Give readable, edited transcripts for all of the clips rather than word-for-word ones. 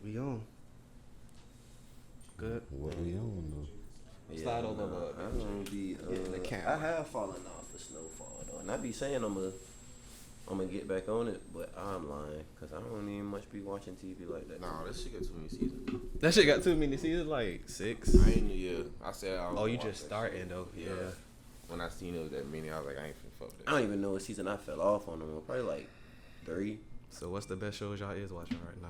We on. Good. What we on though? Yeah, Slide over, I'm gonna be. the I camera. have fallen off the snowfall though, and I be saying I'm gonna get back on it, but I'm lying because I don't even much be watching TV like that. Nah, this shit got too many seasons. That shit got too many seasons, like 6. I ain't, yeah. I said I was Oh, you gonna just watch that starting shit. though. Yeah. When I seen it was that many, I was like, I ain't finna fuck with that. I don't even know what season I fell off on them. Probably like 3. So what's the best shows y'all is watching right now?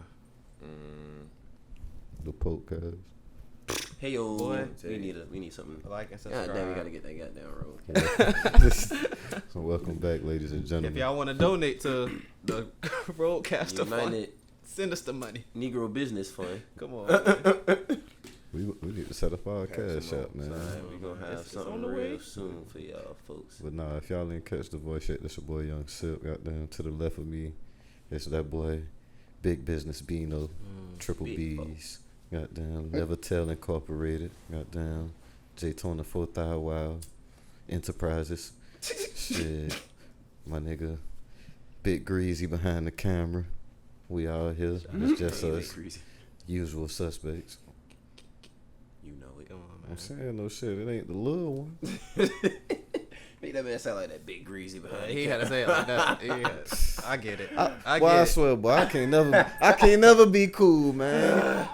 The Pote cuz. Hey yo, Boy, we need something. Like and subscribe. God damn, we gotta get that goddamn road. So welcome back, ladies and gentlemen. If y'all want to donate to the Roadcaster Fund, United send us the money. Negro Business Fund. Come on. We need to set up our Have cash some up, man. Alright, we gonna have It's on something the real way. soon for y'all folks. But nah, if y'all didn't catch the voice yet, that's your boy Young Silk. Goddamn, to the left of me, it's that boy, Big Business Bino, Triple Big B's. Goddamn, Never Tell Incorporated. Goddamn, J-Tona 4,000 Wild Enterprises. Shit, my nigga, Big Greasy behind the camera. We all here. It's just us, usual suspects. You know it. Come on, I'm man. saying no shit. It ain't the little one. Make that man sound like that big greasy behind. He had to say it like that. Yeah. I get it. I Boy, I get it. swear, boy, I can't never be cool, man.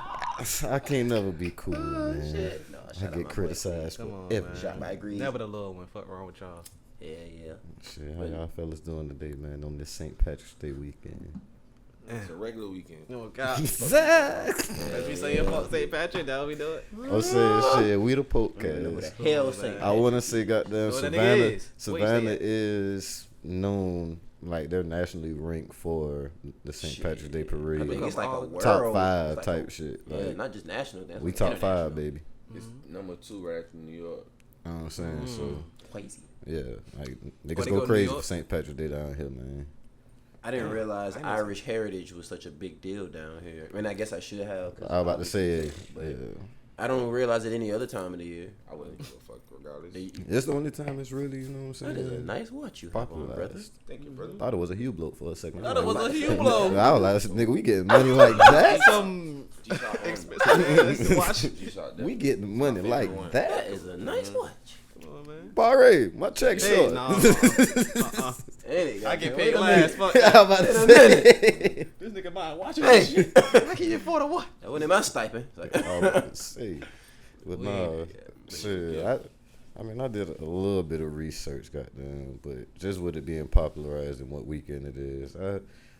I can't never be cool, man. Shit. No, I shout out my get boy. criticized Come for on, everything. man. Shot by greasy. Never the little one. Fuck wrong with y'all. Yeah. Shit, how y'all fellas doing today, man? On this St. Patrick's Day weekend. It's a regular weekend. Oh God. Zach! As we say in fuck St. Patrick, that how we do it. I'm saying shit. We the Pote What the cast. hell St. I want to say, goddamn, What that nigga Savannah. is? What you Savannah saying? is known like they're nationally ranked for the St. Patrick's Day I parade. think it's like a world Top 5 it's like type a- shit. Yeah, Like, not just national. That's we like top 5, international. baby. It's number 2 right after New York. You know what I'm saying? So. Crazy. Yeah, like they niggas go go to crazy New for York? St. Patrick's Day down here, man. I didn't realize I know Irish heritage was such a big deal down here. I mean, I guess I should have. 'cause I was about to say, but yeah. I don't realize it any other time of the year. I wouldn't give a fuck regardless. It's the only time it's really, you know what I'm That is a saying? nice watch you have on, brother. Popularized. Thank you, brother. Thought it was a Hublot for a second. Thought it was a huge I blow. was like, nigga, we getting money like that? Some G-Shot expensive ass to watch. G-Shot We getting money like one. That that? is a nice watch. Come on, man. Barre, my check Hey, short. nah. Hey, I get wait paid a last. Fuck I that. was about to say. This nigga buying watches. Hey. and shit. How can you afford a watch? That wasn't my stipend. It's like, I was about to say. But We nah, ain't- shit. I mean, I did a little bit of research, goddamn, but just with it being popularized and what weekend it is,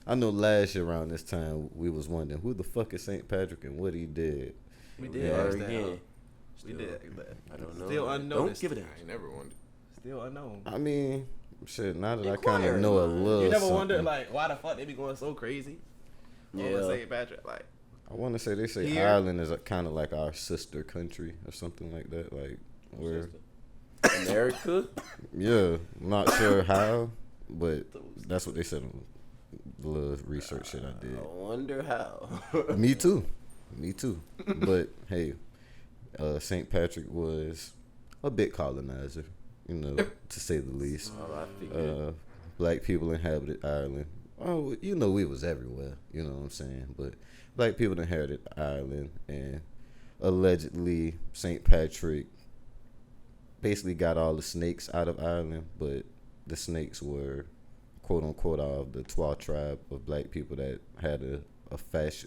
I know last year around this time we was wondering who the fuck is St. Patrick and what he did. We yeah, did ask that. again. We did. I don't know. Still Don't unnoticed. give it I a. ain't never wondered. Still unknown. I mean, shit. Now that I kind Inquire, of know a man. little, You never something, wondered like why the fuck they be going so crazy? Over Yeah. St. Patrick, like I want to say they say Here. Ireland is kind of like our sister country or something like that. Like, where, America. yeah, not sure how, but that's what they said on the little research shit I did. I wonder how. Me too. But hey, St. Patrick was a bit colonizer, you know, to say the least. Oh, I figured. Black people inhabited Ireland. Oh, you know, we was everywhere. You know what I'm saying? But black people inherited Ireland, and allegedly St. Patrick basically got all the snakes out of Ireland, but the snakes were quote unquote of the Twa tribe of black people that had a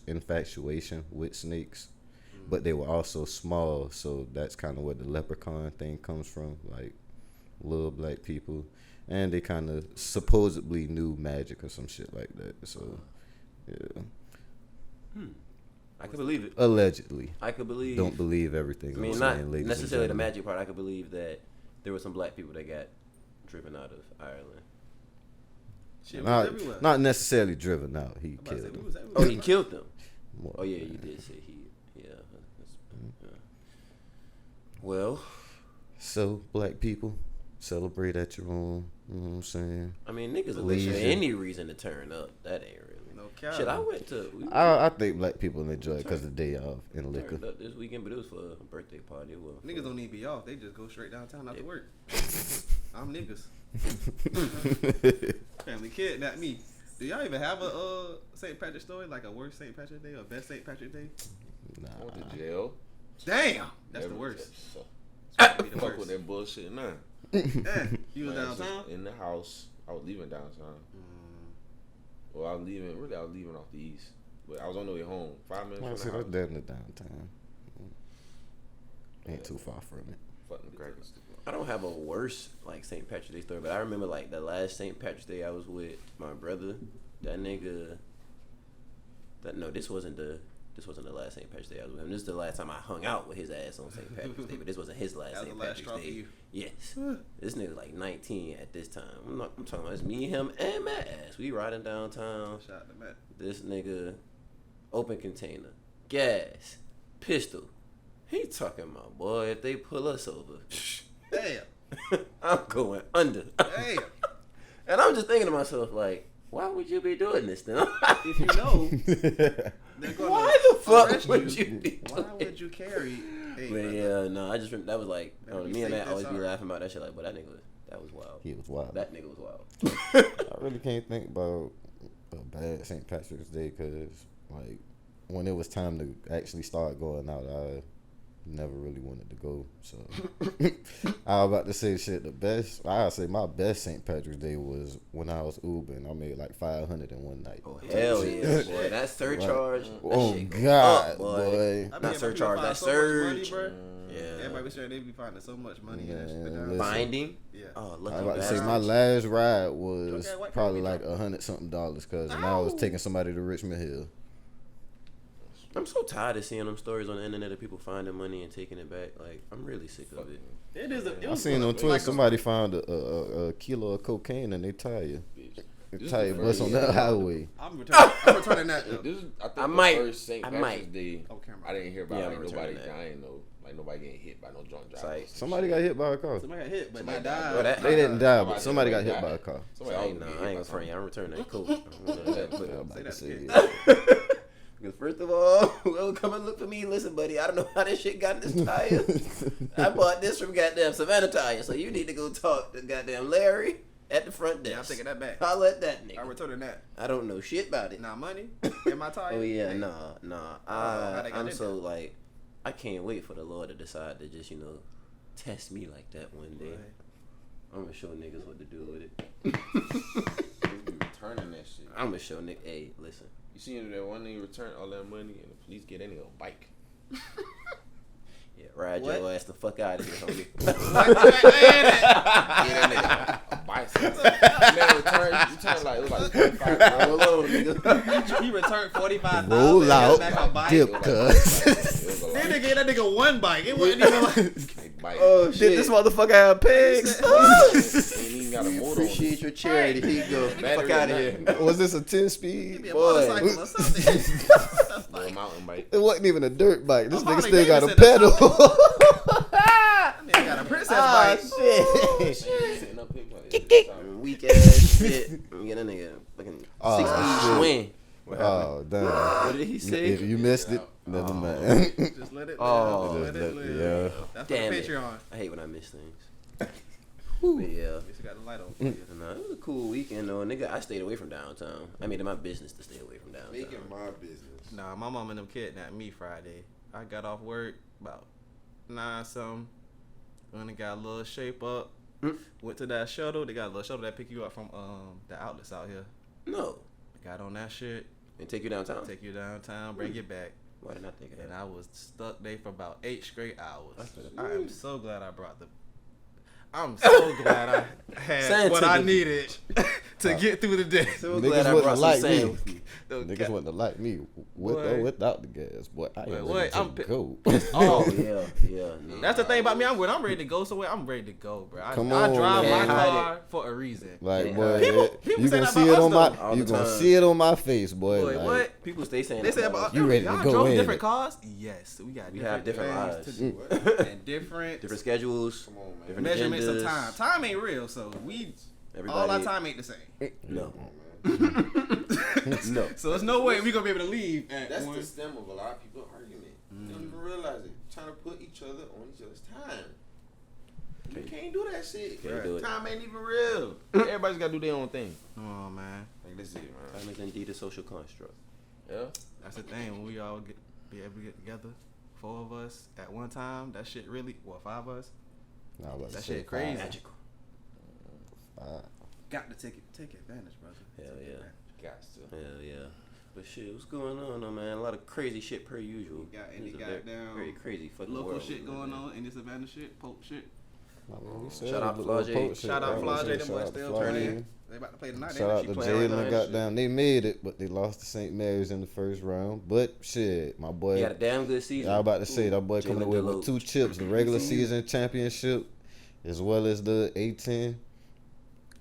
infatuation with snakes, but they were also small, so that's kind of where the leprechaun thing comes from, like little black people, and they kind of supposedly knew magic or some shit like that. So, yeah, I could believe it. allegedly. I could believe. Don't believe everything. I mean, I'm not saying, ladies necessarily the and magic part. I could believe that there were some black people that got driven out of Ireland. shit was gentlemen. everywhere. Not necessarily driven out. He I'm about to say, killed we him. was everywhere. Oh, he killed them. More. Oh yeah, you did say he. Yeah. Yeah. Well, So, black people, celebrate at your own. You know what I'm saying? I mean, niggas will look for Leisure. any reason to turn up. That ain't really. No cap. Shit, I went to. We I think black people enjoy it because of the day off and liquor. turned up this weekend, but it was for a birthday party. Well, Niggas don't need to be off. They just go straight downtown after Yeah. work. I'm niggas. Family kidnapped me. Do y'all even have a St. Patrick's story? Like a worst St. Patrick's Day or best St. Patrick's Day? I went to jail. Damn, that's the worst. Fuck with that bullshit now. You was downtown? In the house. I was leaving downtown. Well, I was leaving off the east. But I was on the way home. 5 minutes I from said the that's house. definitely downtown. Ain't too far from it. Fucking crackers. I don't have a worse like St. Patrick's Day story, but I remember like the last St. Patrick's Day I was with my brother. That nigga. This wasn't the last St. Patrick's Day I was with him. This is the last time I hung out with his ass on St. Patrick's Day, but this wasn't his last That was St. the last Patrick's straw for Day. you. Yes, this nigga was like 19 at this time. I'm talking about it's me, him, and Matt ass. We riding downtown. Shout out to Matt. This nigga, open container, gas, pistol. He talking about, boy, if they pull us over, Damn. I'm going under. Damn. And I'm just thinking to myself, like, why would you be doing this then? If you know, they're gonna Why the fuck arrest would you be Why doing would you carry? Hey, But brother. yeah, no, I just that was like, Better be me and safe Matt than always be sorry. laughing about that shit. Like, but that was wild. He was wild. That nigga was wild. I really can't think about a bad St. Patrick's Day because, like, when it was time to actually start going out, I never really wanted to go. So I was about to say shit. I'd say my best St. Patrick's Day was when I was Ubering. I made like 500 in one night. Oh hell yeah, boy! That surcharge. That Oh shit go God, up, boy. I mean, Not people surcharge, find that so much money, surge. bro. Yeah. Everybody be saying they be finding so much money in that shit. Man, down listen. there. Binding. Yeah. Oh, I lucky was about to say bastard. my last ride was Okay, what probably kind like of $100-something, cause and I was taking somebody to Richmond Hill. I'm so tired of seeing them stories on the internet of people finding money and taking it back. Like, I'm really sick of it. It is. I seen on Twitter somebody found a kilo of cocaine in their tire. The tire bus on that highway. I'm returning that. Though. This is, I think I the might. first St. I Patrick's might. Day. Oh, camera. I didn't hear about Yeah, like I'm nobody returning that. dying though. Like nobody getting hit by no drunk It's drivers. like, Somebody got hit by a car. Somebody got hit, but Somebody they died. died. Bro, that- They didn't die, but Somebody somebody got hit died. by a car. Somebody I always ain't get hit gonna by front something. you. I'm returning that coat. I'm gonna let that Yeah, I'm put- about to say that's it. Because first of all, whoever come and look for me, listen, buddy, I don't know how this shit got in this tire. I bought this from goddamn Savannah tire, so you need to go talk to goddamn Larry at the front desk. Yeah, I'm taking that back. I'll let that I'm nigga. returning that. I don't know shit about it. Now money in my tire. Oh yeah, Hey, nah. how they got I'm in so there? like, I can't wait for the Lord to decide to just test me like that one day. I'm gonna show niggas what to do with it. They be returning that shit. I'm gonna show niggas. Hey, listen. You seen that one nigga return all that money and the police get that nigga a bike. Yeah, ride What? your ass the fuck out of here, homie. Get that nigga a bicycle. Man, return like it was like 45. Roll on, nigga. He returned 45,000. Roll out, back on bike. dip, It cuz. was Then a they gave that nigga one bike. It wasn't even like. bike. Oh Did shit. this motherfucker have pigs? Ain't even got a motor on Appreciate it. your charity. Here you go. Get the fuck Battery out of or here. nothing. Was this a 10 Give speed? me a Boy. motorcycle or something. Little mountain bike. It wasn't even a dirt bike. This Oh, nigga Harley still got a Davidson pedal. That nigga got a princess bike. shit. Sitting up here like Weak ass shit. I'm getting that nigga fucking Oh, 6 shit. swing. What happened? Oh, damn. What did he If say? you missed it, never mind. Just let it live. Oh. Let it live. Yeah. That's Damn for it. the Patreon. I hate when I miss things. But yeah. At least you got the light on. Nah, it was a cool weekend though. Nigga, I stayed away from downtown. I made it my business to stay away from downtown. making my business. Nah, my mom and them kidnapped me Friday. I got off work about 9 something. Went and got a little shape up. Went to that shuttle. They got a little shuttle that pick you up from the outlets out here. No. Got on that shit. And take you downtown? Take you downtown. Bring you back. Why didn't I think of And that? I was stuck there for about 8 straight hours. That's I am so glad I brought the. I'm so glad I had Sand what to I the- needed to get through the day. So Niggas glad I wouldn't brought some like sand me. with me. Niggas wouldn't have liked me with Boy. or without the gas. Boy, I ain't Boy, ready I'm to pi- go. Oh yeah. No. That's the thing about me. When I'm ready to go somewhere, I'm ready to go, bro. I Come I on, drive man. my Hide car for a reason. Like, Yeah. boy, People you say gonna that see it about on us, my, though. you All the gonna time. see it on my face, boy. Boy, like, what? People stay saying They that say about about us. You ready to y'all go drove in different it. cars? Yes, we got. We have different things lives. to do. And different schedules. Come on, man. Different measurements of agendas. time. Time ain't real, so we Everybody, all our time ain't the same. No. Come on, man. No. So there's no way we gonna be able to leave at That's one. the stem of a lot of people's argument. They don't even realize it. Trying to put each other on each other's time. You can't do that shit. Can't do it. Time ain't even real. Everybody's got to do their own thing. Come on, man. Like, this is it, man. Time is indeed a social construct. Yeah. That's the thing. When we all be able to get together, 4 of us at one time, that shit really, 5 of us? Nah, I was about to That say shit crazy. Magical. Got to take advantage, brother. Hell Take yeah. advantage. Got to. Hell yeah. But shit, what's going on, though, man? A lot of crazy shit per usual. Got any It's a very, goddamn very crazy fucking Local world shit we live going in. on in this Savannah shit, Pope shit. Shout out Flage. Shout out Flage, them boys still turning. They about to play tonight. Shout out She to playing right Jalen. now, Goddamn, they made it, but they lost to St. Mary's in the first round. But shit, my boy. He had a damn good season. I was about to say that boy coming Jalen away Deloach. with 2 chips: the regular season championship, as well as the A10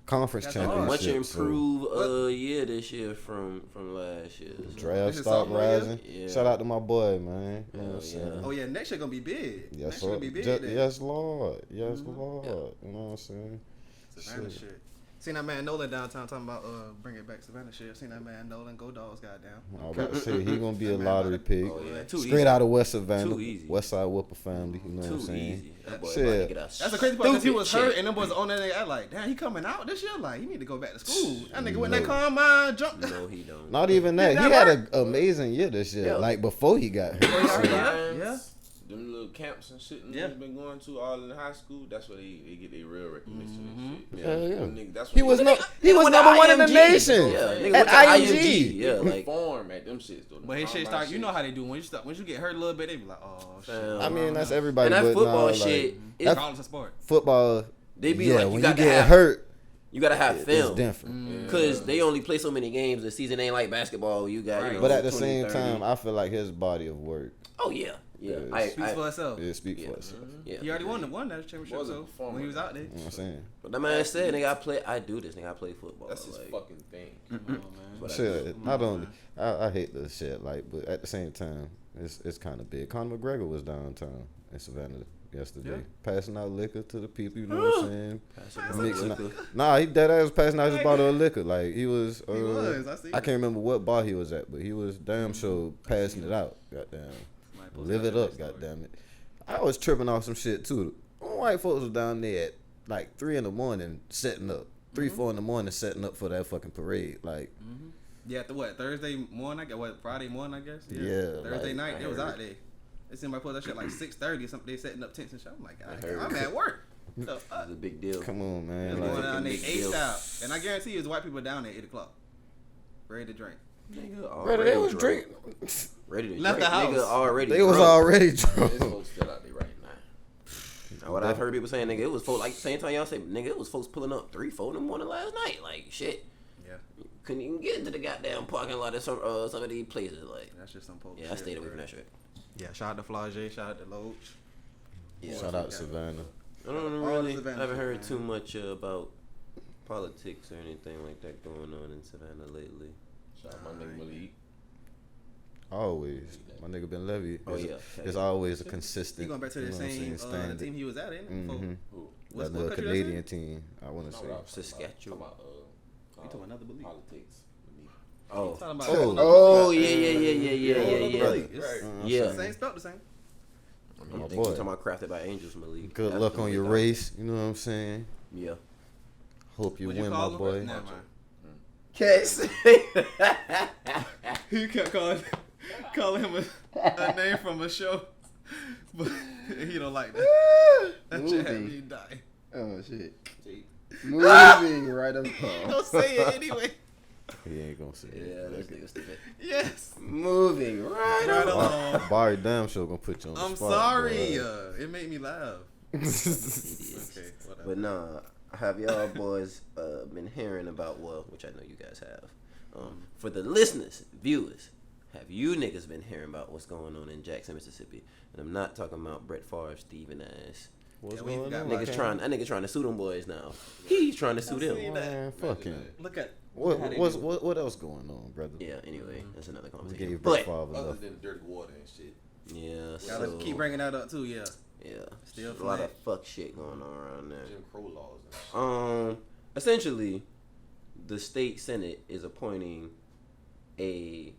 conference That's championship. Much So, improved year this year from last year. draft This is stock sophomore year? rising. Yeah. Shout out to my boy, man. You know Hell what I'm saying? Oh yeah, next year gonna be big. Yes, next sir. year gonna be big. then. Yes, Lord. Yes, Mhm. Lord. Yeah. You know what I'm saying? Savannah shit. Seen that man Nolan downtown talking about bring it back Savannah shit. Seen that man Nolan go dogs goddamn. I was about to say he gonna be a That man lottery about pick. Oh, yeah. Too Straight easy. out of West Savannah. Too easy. West Side Whooper family. You know Too what I'm saying? easy. That boy Shit. about to get a That's the crazy part because he was stupid hurt check. and them boys on that nigga. I like, damn, he coming out this year. Like he need to go back to school. That nigga went No. that combine jumped. No, he don't. Not even that. He that had work? an amazing year this year. Yeah. Like before he got hurt. yeah, So, yeah. Them little camps and shit Yeah. niggas been going to all in high school, that's where they get their real recognition and shit. Hell yeah. Them niggas, that's He what was they- no, he was went to number 1 in the IMG. nation. Yeah, nigga At went to IMG. IMG. Yeah, He like perform at them shits though. But his shit Combine start. You know how they do when you get hurt a little bit. They be like, oh shit. Fam. I mean, that's everybody. and that but football nah, shit. Like, Is, that- Regardless of sport. football. they be yeah, like, you when you got to get have hurt, You gotta have it's film. different. Because they only play so many games. The season ain't like basketball. You got, you know, But at the 20, same 30. time, I feel like his body of work Oh yeah, yeah. Speaks for itself. it speaks Yeah. for itself. Yeah. He already won that championship. Was a So performer. when he was out there. You know what I'm saying? But that man said, "Nigga, I do this. Nigga, I play football." That's his like, fucking thing. what I Shit, not only I hate the shit, like, but at the same time, it's kind of big. Conor McGregor was downtown in Savannah yesterday, Yeah. passing out liquor to the people. You know what I'm saying? Passing Mixing liquor. out. Nah, he dead ass passing out his bottle of liquor. Like he was. He was. I see. I can't remember what bar he was at, but he was damn sure passing it out. Goddamn, live it up. Goddamn it. I was tripping off some shit too. White folks was down there at like 3 a.m. setting up. 3, 4 in the morning setting up for that fucking parade. Like, Yeah, Thursday morning? Friday morning? I guess. Yeah, Thursday like, night. I It was heard. out there. They seen my post that shit like 6:30 or something. They setting up tents and shit. I'm like, God, heard. I'm at work. The fuck? It's a big deal. come on, They man. was going Like, down there big deal. ASAP. And I guarantee you, there's white people down there at 8 o'clock, ready to drink. Nigga, brother, already they was drunk. drinking. Ready to Left drink. the house. Nigga already. They was drunk. already It's drunk. folks still out there right now. Now, what I've heard people saying, nigga, it was folks like same time y'all say, nigga, it was folks pulling up 3, 4 in the morning last night. Like shit, Yeah, couldn't even get into the goddamn parking lot of some of these places. Like, that's just some post. yeah, I stayed away from that shit. Yeah, shout out to Flage, shout out to Loach. Yeah. Shout out Savannah. I don't All really. the Savannah I haven't shit, heard man. too much about politics or anything like that going on in Savannah lately. Shout out my nigga Malik. Always, my nigga Ben Levy. Oh, is- yeah. is always a He consistent. going back to you the know what I'm same saying, standard. team he was at, ain't it? Before? Mhm. Who? What's That what little country that's Canadian in? team. I want to No, say. what I was Saskatchewan. talking about, You talking another belief? politics. Malik. Oh. Talking about Oh yeah, yeah. Malik. Right. Uh-huh. Yeah. Same, spelled the same. I'm My thinking boy. talking about Crafted by Angels, Malik. Good That's luck the on your way down. race. You know what I'm saying? Yeah. Hope you What'd win, call my him? boy. Never mind. Case. He kept calling him a name from a show, but he don't like that. That shit had me die. Oh shit. Moving right up. Don't say it anyway. He ain't gonna say Yeah, it. this nigga stupid. Yes. Moving right Right up. along. Barry damn sure gonna put you on the I'm spot. sorry. boy. It made me laugh. Idiots. Okay, whatever. But nah, have y'all boys been hearing about, well, which I know you guys have. For the listeners, viewers, have you niggas been hearing about what's going on in Jackson, Mississippi? And I'm not talking about Brett Favre, Steven ass. What's Yeah, we going got on? Like- That nigga trying to sue them boys now. He's trying to sue them. seen Man, fuck him. Look at What else going on, brother? Yeah, anyway, that's another We conversation. gave But, Brett Favre Other enough. than dirty water and shit. yeah, Gotta so, keep bringing that up too. Yeah. yeah, Still a lot flat. of fuck shit going on around there. Jim Crow laws and shit. Essentially, the state senate is appointing I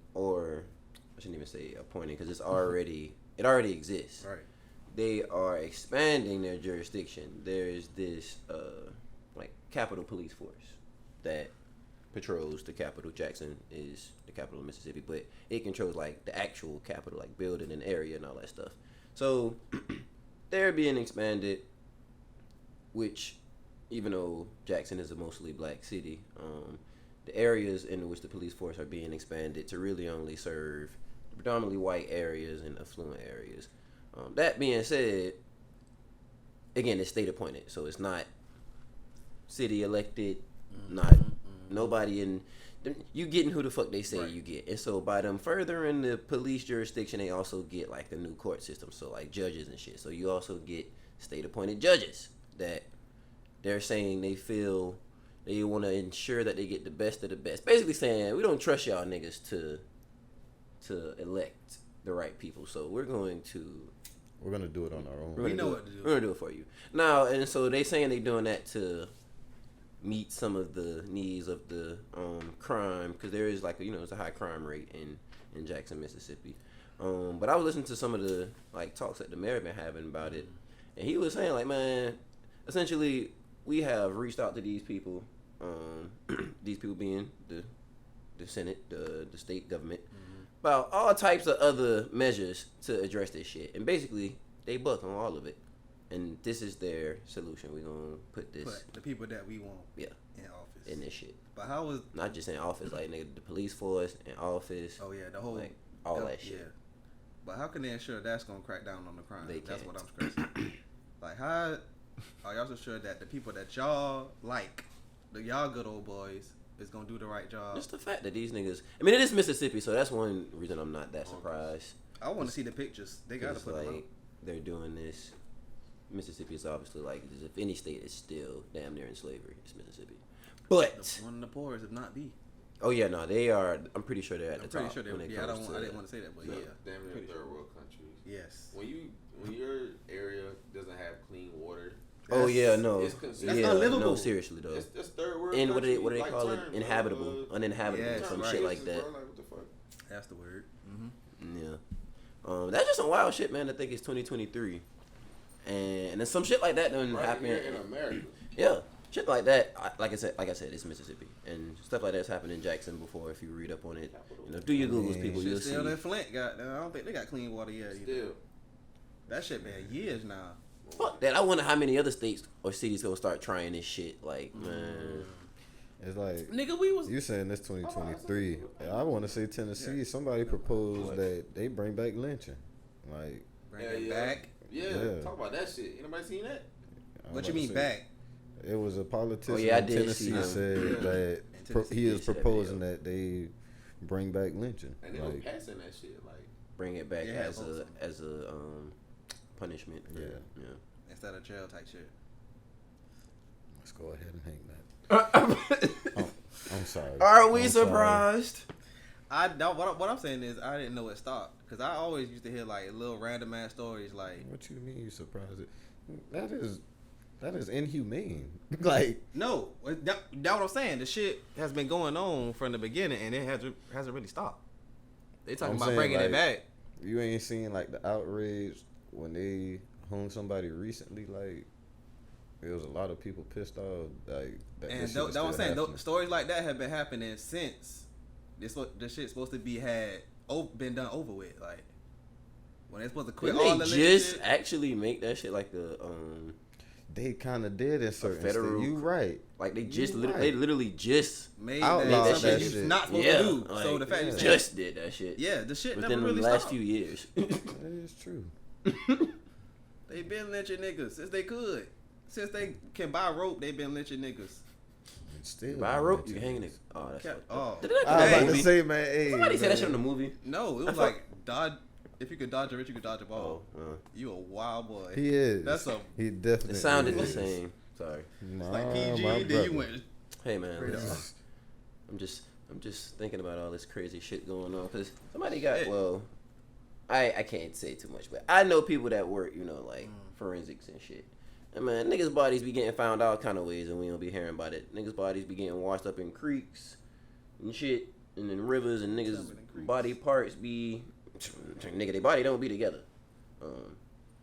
shouldn't even say appointing because it already exists. Right. they are expanding their jurisdiction. There's this like Capitol Police Force that patrols the capital. Jackson is the capital of Mississippi, but it controls like the actual capital, like building and area and all that stuff. So they're being expanded, which even though Jackson is a mostly black city, the areas in which the police force are being expanded to really only serve predominantly white areas and affluent areas. That being said, again, it's state appointed, so it's not city elected, not nobody in. You getting who the fuck they say Right. you get, and so by them furthering the police jurisdiction, they also get like the new court system, so like judges and shit. So you also get state appointed judges that they're saying they feel they want to ensure that they get the best of the best. Basically saying we don't trust y'all niggas to elect the right people, so we're gonna do it on our own. We know what to do. We're gonna do it for you now, and so they saying they doing that to meet some of the needs of the crime, because there is like it's a high crime rate in Jackson, Mississippi. But I was listening to some of the like talks that the mayor been having about it, and he was saying like, man, essentially we have reached out to these people, these people being the Senate, the state government, about all types of other measures to address this shit, and basically they buck on all of it, and this is their solution. We're gonna put this, But the people that we want, yeah, in office, in this shit. But how was? Not just in office, like nigga, the police force in office. Oh yeah, the whole like all that shit. Yeah. But how can they ensure that's gonna crack down on the crime? They That's can't. what I'm stressing. Like how are y'all so sure that the people that y'all like, y'all good old boys, is gonna do the right job? Just the fact that these niggas. I mean, it is Mississippi, so that's one reason I'm not that surprised. I want to see the pictures. They gotta 'Cause, put them like up. they're doing this. Mississippi is obviously like, if any state is still damn near in slavery, it's Mississippi. But One of the poorest, if not the. oh yeah, no, they are. I'm pretty sure they're at I'm the pretty top. sure they. when it Yeah, I comes to- didn't want to say that, but No. yeah. Damn near Pretty third sure. world countries. Yes. When your area doesn't have clean water, Oh yeah, no, it's considered- yeah, That's unlivable. no, seriously though. it's third world. And what do country, they like call it? term, Inhabitable, uninhabitable, Yes, some right. shit like Bro, that. like, what the fuck? That's the word. Yeah. That's just some wild shit, man. I think it's 2023, and then some shit like that done Right happen. here in America. Yeah, shit like that. Like I said, it's Mississippi, and stuff like that's happened in Jackson before. If you read up on it, do your Googles, people. You'll Shit see. still in Flint. Goddamn, I don't think they got clean water yet. Either. Still. That shit been years now. Fuck that. I wonder how many other states or cities gonna start trying this shit. Like, man. It's like Nigga, we was. you saying this 2023. I want to say Tennessee. Somebody proposed that they bring back lynching. Like, Bring it back. Yeah, talk about that shit. Anybody seen that? I'm What you about to mean say, back? It was a politician Oh, yeah, I in did Tennessee see that. said Yeah. that Tennessee he did is see that proposing video. that they bring back lynching. And they were Like, passing that shit. Like, Bring it back Yeah, as a punishment. Yeah. Yeah. Instead of jail type shit. let's go ahead and hang that. I'm sorry. Are we I'm sorry. surprised? I don't. What I'm saying is I didn't know it stopped because I always used to hear like little random ass stories like What you mean you surprised? That is inhumane. Like, no. That what I'm saying. The shit has been going on from the beginning and it hasn't really stopped. They talking I'm about saying, bringing it like, back. you ain't seen like the outrage when they hung somebody recently. Like, there was a lot of people pissed off. Like, that And this shit that is what I'm still saying. happening. Stories like that have been happening since the shit's supposed to be been done over with. Like when they're supposed to quit Didn't all they the just shit. actually make that shit like a They kind of did in certain federal- states. You right. like they You just right. they literally just Made Outlaw that that something shit. you're not supposed yeah to do. like, So the fact you said, just did that shit yeah, the shit within never really the last stopped. few years. That is true. They been lynching niggas since they could. Since they can buy rope, they been lynching niggas. And still By a doing rope, that you shit. hanging it. Oh, that's Kept- fucked up. oh. Did they I was not about do to that say, man. Hey, Somebody said that shit in man. the movie. No, it was fuck- like dodge. If you could dodge a rich, you could dodge a ball. Oh, You a wild boy. He is. That's a He definitely. it sounded the is. same. Sorry. Nah, like PG. my Then brother. you went. Hey man, Straight listen. up. I'm just thinking about all this crazy shit going on because somebody got Shit. well. I can't say too much, but I know people that work, like forensics and shit. And man, niggas' bodies be getting found all kind of ways, and we don't be hearing about it. Niggas' bodies be getting washed up in creeks and shit, and in rivers, and niggas' Jumping in creeks. body parts be, nigga, their body don't be together.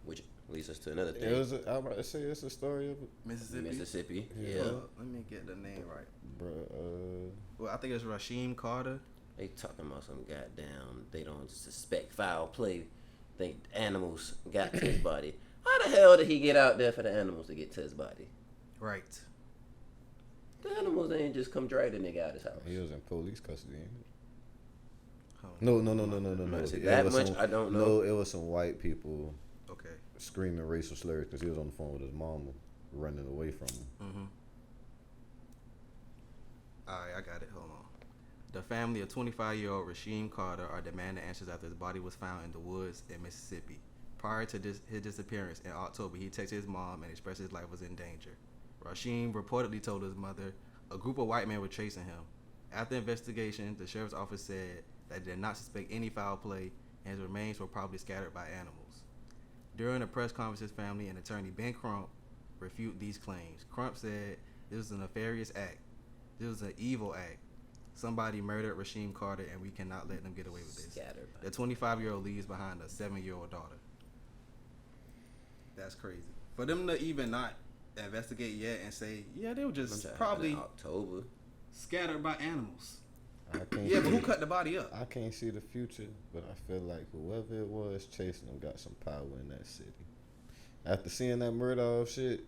Which leads us to another It thing. was. I'm about to say it's a story of Mississippi. Yeah. Yeah. Let me get the name right. bro. Well, I think it's Rasheem Carter. They talking about some goddamn. They don't suspect foul play. Think animals got to his body. How the hell did he get out there for the animals to get to his body? Right. The animals ain't just come drag the nigga out his house. He was in police custody. Ain't he? Hold No. Man, see, It that was much I don't know. No, it was some white people on. Okay. screaming racial slurs because he was on the phone with his mama, running away from him. Mm-hmm. Alright, I got it. Hold on. The family of 25-year-old Rasheem Carter are demanding answers after his body was found in the woods in Mississippi. Prior to his disappearance in October, he texted his mom and expressed his life was in danger. Rasheem reportedly told his mother a group of white men were chasing him. After investigation, the sheriff's office said that they did not suspect any foul play and his remains were probably scattered by animals. During a press conference, his family and attorney Ben Crump refuted these claims. Crump said this was a nefarious act. This was an evil act. Somebody murdered Rasheem Carter and we cannot let them get away with this. Scattered. The 25-year-old leaves behind a 7-year-old daughter. That's crazy. For them to even not investigate yet and say, yeah, they were just probably October. scattered by animals. I can't Yeah, but see- who cut the body up? I can't see the future, but I feel like whoever it was chasing them got some power in that city. After seeing that murder shit,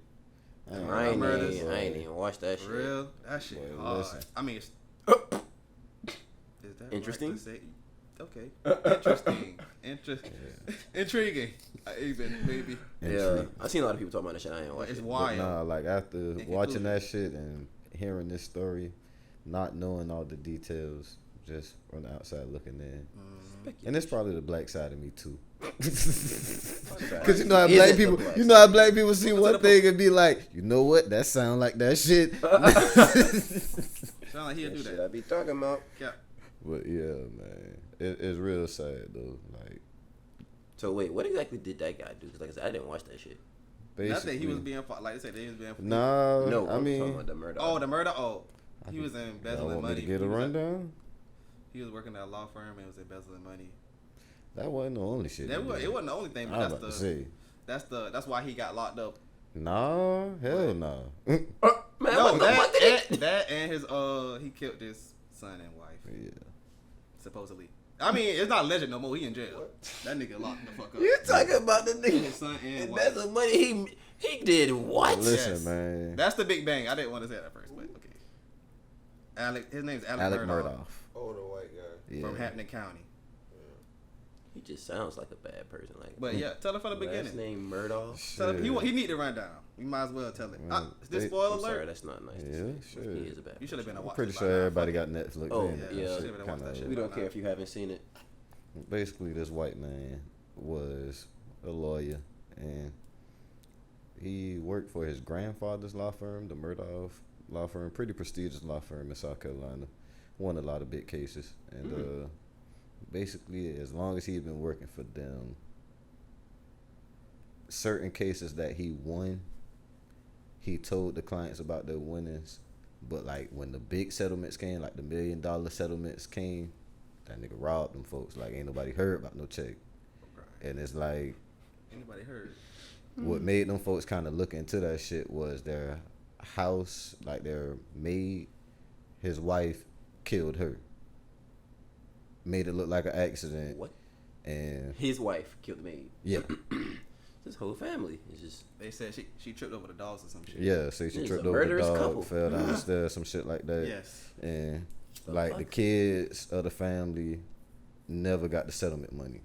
I ain't murders. even watched that For shit. real? That shit Boy, hard. listen. I mean, it's... Is that Interesting? right to say? Okay. Interesting. Intriguing. Even, maybe. Yeah, I seen a lot of people talking about that shit. I ain't But watched it's it. But wild. nah, like after In watching conclusion. that shit and hearing this story, not knowing all the details, just on the outside looking in. And it's probably the black side of me too. Cause you know how Is black it the people, black you know how black people see one thing and be like, you know what, that sound like that shit. Sound like he'll do Shit that. I be talking about. Yeah. But yeah, man, it's real sad though. Like So wait, what exactly did that guy do? 'Cause like I said, I didn't watch that shit. Nothing. basically, He was being fought. Like they said, they was being. nah. No, I I'm talking mean, about the murder. Oh, the murder. Oh, he I was y'all embezzling want me money. to get a He was at- rundown? He was working at a law firm and was embezzling money. That wasn't the only shit. That he was, did. it wasn't the only thing, I but was about to say, that's why he got locked up. nah, hell no. Man, No, what the fuck did it? that and his he killed his son and wife Yeah. supposedly. I mean, it's not legend no more. He in jail. That nigga locked the fuck up. You talking about the His nigga? son and And wife. that's the money he did what? Listen, Yes. man. That's the big bang. I didn't want to say that at first, but okay. His name's Alec Murdoch. Murdoch Oh, the white guy. Yeah. from Hampton County. He just sounds like a bad person. Like, But yeah, tell it from the last beginning. name Murdoch. Tell him, Shit. he need to run down. You might as well tell it. Man, Is this they- spoiler I'm sorry, alert? that's not nice. Yeah, to say. sure. He is a bad. You should have been a I'm watch. pretty it by sure now. everybody Fuck got it. Netflix. Oh, then. yeah. That You shit should've watched that shit. We don't Why care not? if you haven't seen it. Basically, this white man was a lawyer, and he worked for his grandfather's law firm, the Murdoch law firm, pretty prestigious law firm in South Carolina. Won a lot of big cases, and basically, as long as he'd been working for them, certain cases that he won, he told the clients about their winnings. But like when the big settlements came, like the $1 million settlements came, that nigga robbed them folks. Like ain't nobody heard about no check. And it's like Anybody heard? what made them folks kind of look into that shit was their house, like their maid, his wife killed her. Made it look like an accident. What? And His wife killed the maid. yeah, His whole family is just. They said she tripped over the dogs or some shit. yeah. So she This is tripped a over the murderous dog, couple. fell down the stairs, some shit like that. Yes. And The like the fuck? kids of the family never got the settlement money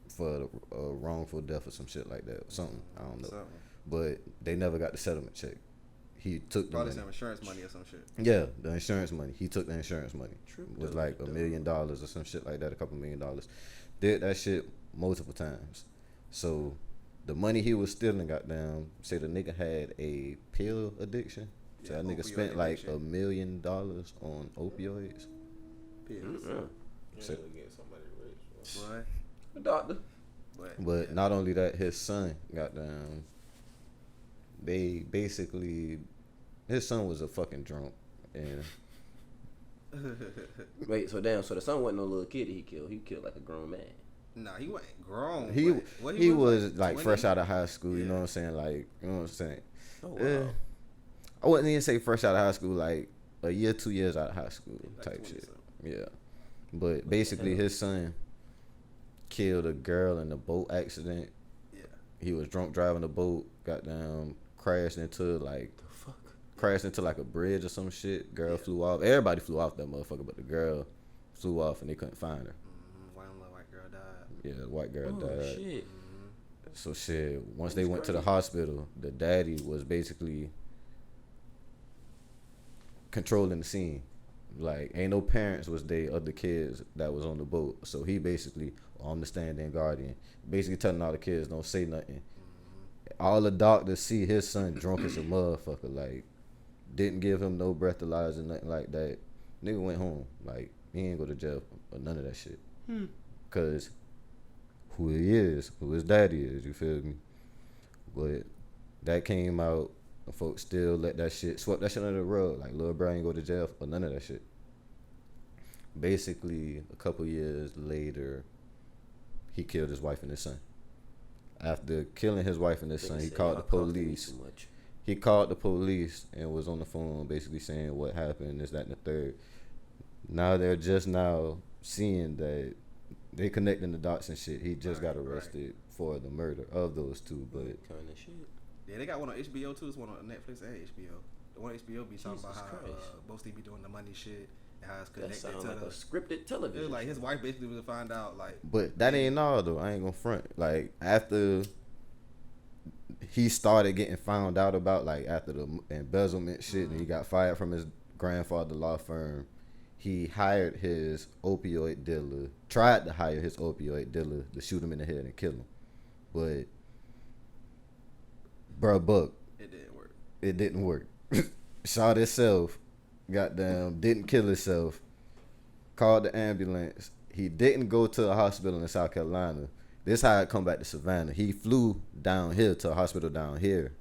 for a wrongful death or some shit like that. Something I don't know, Something. but they never got the settlement check. He took the Probably money. some insurance money or some shit. Yeah, the insurance money. He took the insurance money. Tripped It was up like the $1 million or some shit like that, a couple $1 million. Did that shit multiple times. So the money he was stealing, goddamn, say the nigga had a pill addiction. So Yeah, that nigga opioid spent like addiction. $1 million on opioids. Pills. Mm-mm. You So- ain't gonna get somebody rich. Bro. What? A doctor. But not only that, his son, goddamn, they basically, his son was a fucking drunk. And Wait, so damn, so the son wasn't no little kid that he killed. He killed like a grown man. Nah, he wasn't grown. He was like 20? fresh out of high school. You Yeah. know what I'm saying? Like, you know what I'm saying? Oh wow. I wouldn't even say fresh out of high school. Like a year, 2 years out of high school Like type 20 shit. something. Yeah. But basically, his son killed a girl in a boat accident. Yeah. He was drunk driving the boat. Got down, crashed into like a bridge or some shit. Girl flew off. Everybody flew off that motherfucker, but the girl flew off and they couldn't find her. One little white girl died. Yeah, the white girl Oh died. shit. So shit. Once they That's went to the crazy. hospital, the daddy was basically controlling the scene. Like, ain't no parents was they of the kids that was on the boat. So he basically on the stand-in guardian, basically telling all the kids don't say nothing. All the doctors see his son drunk as a motherfucker. Like, didn't give him no breathalyzer, nothing like that. Nigga went home. Like, he ain't go to jail or none of that shit. Cause who he is, who his daddy is, you feel me? But that came out, and folks still let that shit, swept that shit under the rug. Like, Lil Bro ain't go to jail or none of that shit. Basically, a couple years later, he killed his wife and his son. After killing his wife and his son, he called the police. He called the police and was on the phone basically saying what happened, this, that, and the third. Now they're just now seeing that they connecting the dots and shit. He just got arrested for the murder of those two, but Kind of shit. Yeah, they got one on HBO too. It's one on Netflix and HBO. The one on HBO be talking Jesus about how Christ. mostly be doing the money shit and how it's That connected sounds to like the. a scripted It television. was like his wife basically was to find out like. But that ain't all though. I ain't gonna front. Like after he started getting found out about, like after the embezzlement shit, and he got fired from his grandfather law firm, he hired his opioid dealer. Tried to hire his opioid dealer to shoot him in the head and kill him, but bruh, buck, It didn't work. it didn't work. Shot himself. Goddamn, didn't kill himself. Called the ambulance. He didn't go to a hospital in South Carolina. This how it come back to Savannah. He flew down here to a hospital down here.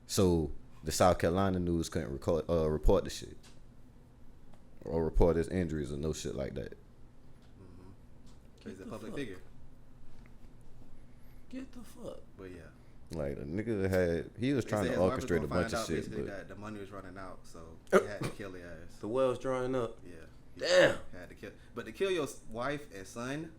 So the South Carolina news couldn't report the shit. Or report his injuries or no shit like that. He's a public figure. Get the fuck. But yeah. Like the nigga he was They trying said to his wife was orchestrate gonna a bunch find of out shit. basically But that the money was running out, so he had to kill his ass. The well's drying up. Yeah. He Damn. Had to kill, but to kill your wife and son,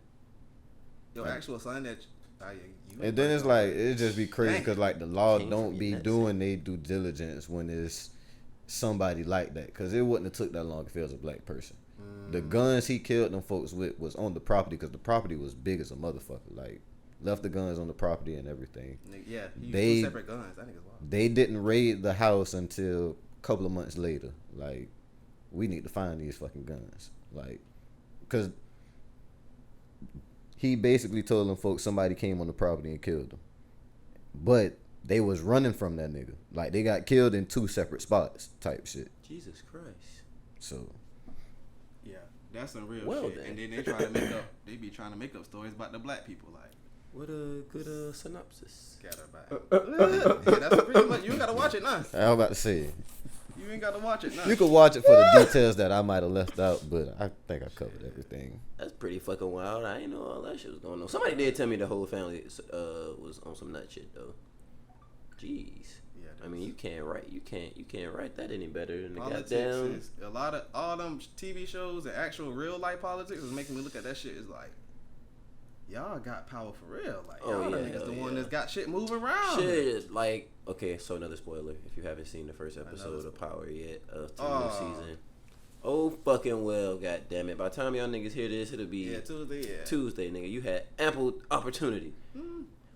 your Right. actual son that. You and then it's like it just be crazy Dang. because like the law Can't don't forget be that doing they due diligence when it's somebody like that, because it wouldn't have took that long if it was a black person. The guns he killed them folks with was on the property because the property was big as a motherfucker. Like left the guns on the property and everything. Yeah, he They- used two separate guns. I think it's wild. They didn't raid the house until a couple of months later. Like we need to find these fucking guns. Like because he basically told them folks somebody came on the property and killed them. But they was running from that nigga. Like they got killed in two separate spots type shit. Jesus Christ. So Yeah, that's some real Well, shit. then. And then they try to make up. They be trying to make up stories about the black people, like What a good synopsis. scatter by. Yeah, that's pretty much. You ain't gotta watch it now. I was about to say You ain't gotta watch it now. you could watch it for the details that I might have left out, but I think I covered everything. That's pretty fucking wild. I didn't know all that shit was going on. Somebody did tell me the whole family was on some nut shit though. Jeez. Yeah, I mean, you can't write that any better than the politics goddamn. is a lot of all them TV shows and actual real life politics is making me look at that shit. Is like, y'all got power for real. Like Oh, y'all the yeah, niggas the hell one yeah. that's got shit moving around. Shit, like, okay, so another spoiler. If you haven't seen the first episode of Power yet, of the new season. Oh, fucking well, goddammit. By the time y'all niggas hear this, it'll be Yeah, Tuesday. Yeah. Tuesday, nigga. You had ample opportunity.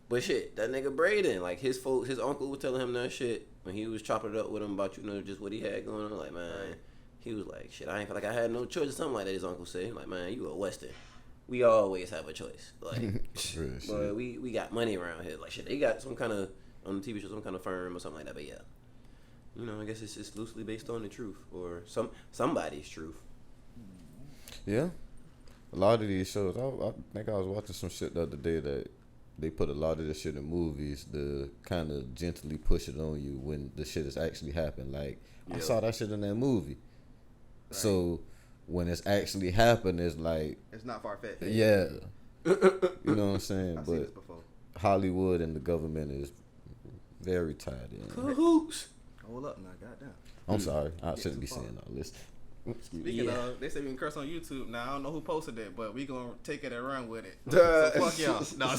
But shit, that nigga Braden, like his folks, his uncle was telling him that shit when he was chopping it up with him about, you know, just what he had going on. Like, man, he was like, shit, I ain't feel like I had no choice or something like that, his uncle said. Like, man, you a Western. We always have a choice. Like, Real shit. but we got money around here. Like, shit, they got some kind of, on the TV show, some kind of firm or something like that. But yeah, you know, I guess it's just loosely based on the truth or somebody's truth. Yeah. A lot of these shows, I think I was watching some shit the other day that they put a lot of this shit in movies to kind of gently push it on you when the shit has actually happened. Like, I saw that shit in that movie. So, when it's actually happened, it's like, It's not far fetched. yeah. You know what I'm saying? I've seen this But before. Hollywood and the government is very tied in. Cahoots. Hold up now, goddamn. I'm sorry. I Get shouldn't be too far. saying all this. Speaking Yeah. of, they say we can curse on YouTube. Now I don't know who posted that, but we gonna take it and run with it. Duh. So fuck y'all. No, I'm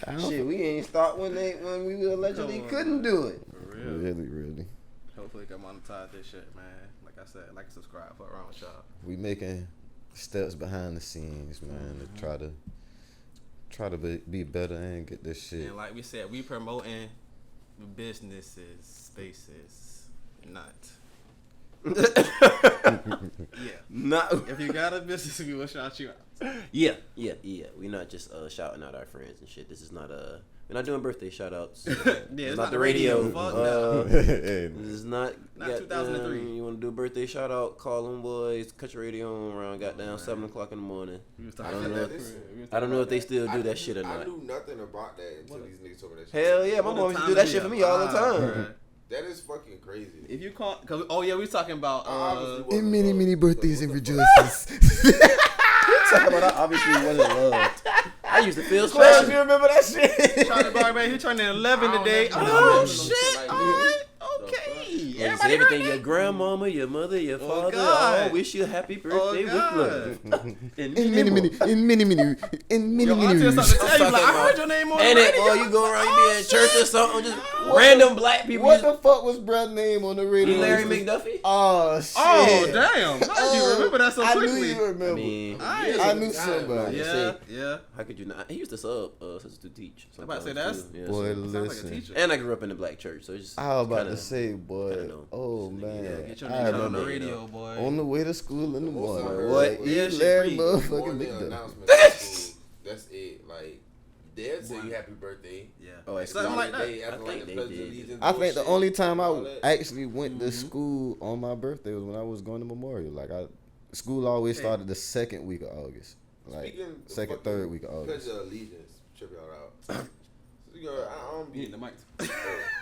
I don't- Shit, we ain't start when we allegedly Come on, couldn't man. do it. for real. Really. Hopefully, we can monetize this shit, man. Like I said, like and subscribe. Fuck around with y'all. We making steps behind the scenes, man, to try to be better and get this shit. And like we said, we promoting businesses, spaces, not. Yeah. No. If you got a business, we will shout you out. Yeah. We're not just shouting out our friends and shit. This is not we're not doing birthday shout outs. It's not the radio. Fuck no. This is not 2003. You want to do a birthday shout out? Call them boys. Cut your radio on around goddamn 7:00 in the morning. We was I talking don't about know. that. I don't know if they still do that shit or I not. knew nothing about that until these niggas told me that shit. Hell yeah, my What mom a used to time do that to shit be for me all the alive, time. bruh. That is fucking crazy. If you call, cause we was talking about Obviously wasn't many love. birthdays What and the fuck? rejoicings. Talking about I obviously wasn't loved. I used to feel Class, special. you remember that shit? Charlie Barber, he turned 11 I don't today. remember Oh no shit! shit like All that. right, okay. Yeah, you Everybody said heard everything. Your that? grandmama, your mother, your Oh, father, God. all wish you a happy birthday with God. love. And In many Your auntie or something tell you I'm like, I talking heard your name on And the it, radio. boy, you go around, you be in church or shit. something, just random black people. What the fuck was bruh's name on the radio? Larry McDuffie? Oh shit! Oh damn! How did you remember that so I quickly? knew you remember. I mean, I knew somebody. Yeah, yeah. how could you not? He used to sub substitute teach. I'm about to say sometimes, that's- too. Yeah, Boy, so- Sounds like a listen. teacher. And I grew up in the black church, so it's just. I was about kinda- to say, boy. kinda know. Oh man, Yeah, get your I name out on the remember radio, boy. on the way to school in the Most of morning. my What? Like, Yeah, eat shit Larry free. motherfucking Morning McDuffie. announcement at school. That's it. Like, they'll say you happy birthday. Yeah. Oh, Like, Something like that. They after I like think the they pledge of did. allegiance I think the bullshit, only time all I that. actually went to school on my birthday was when I was going to Memorial. Like school always started the second week of August, like Speaking of second, fucking third week of Pledge August. of allegiance, trip y'all out. So, you know, I don't You be. need the mic.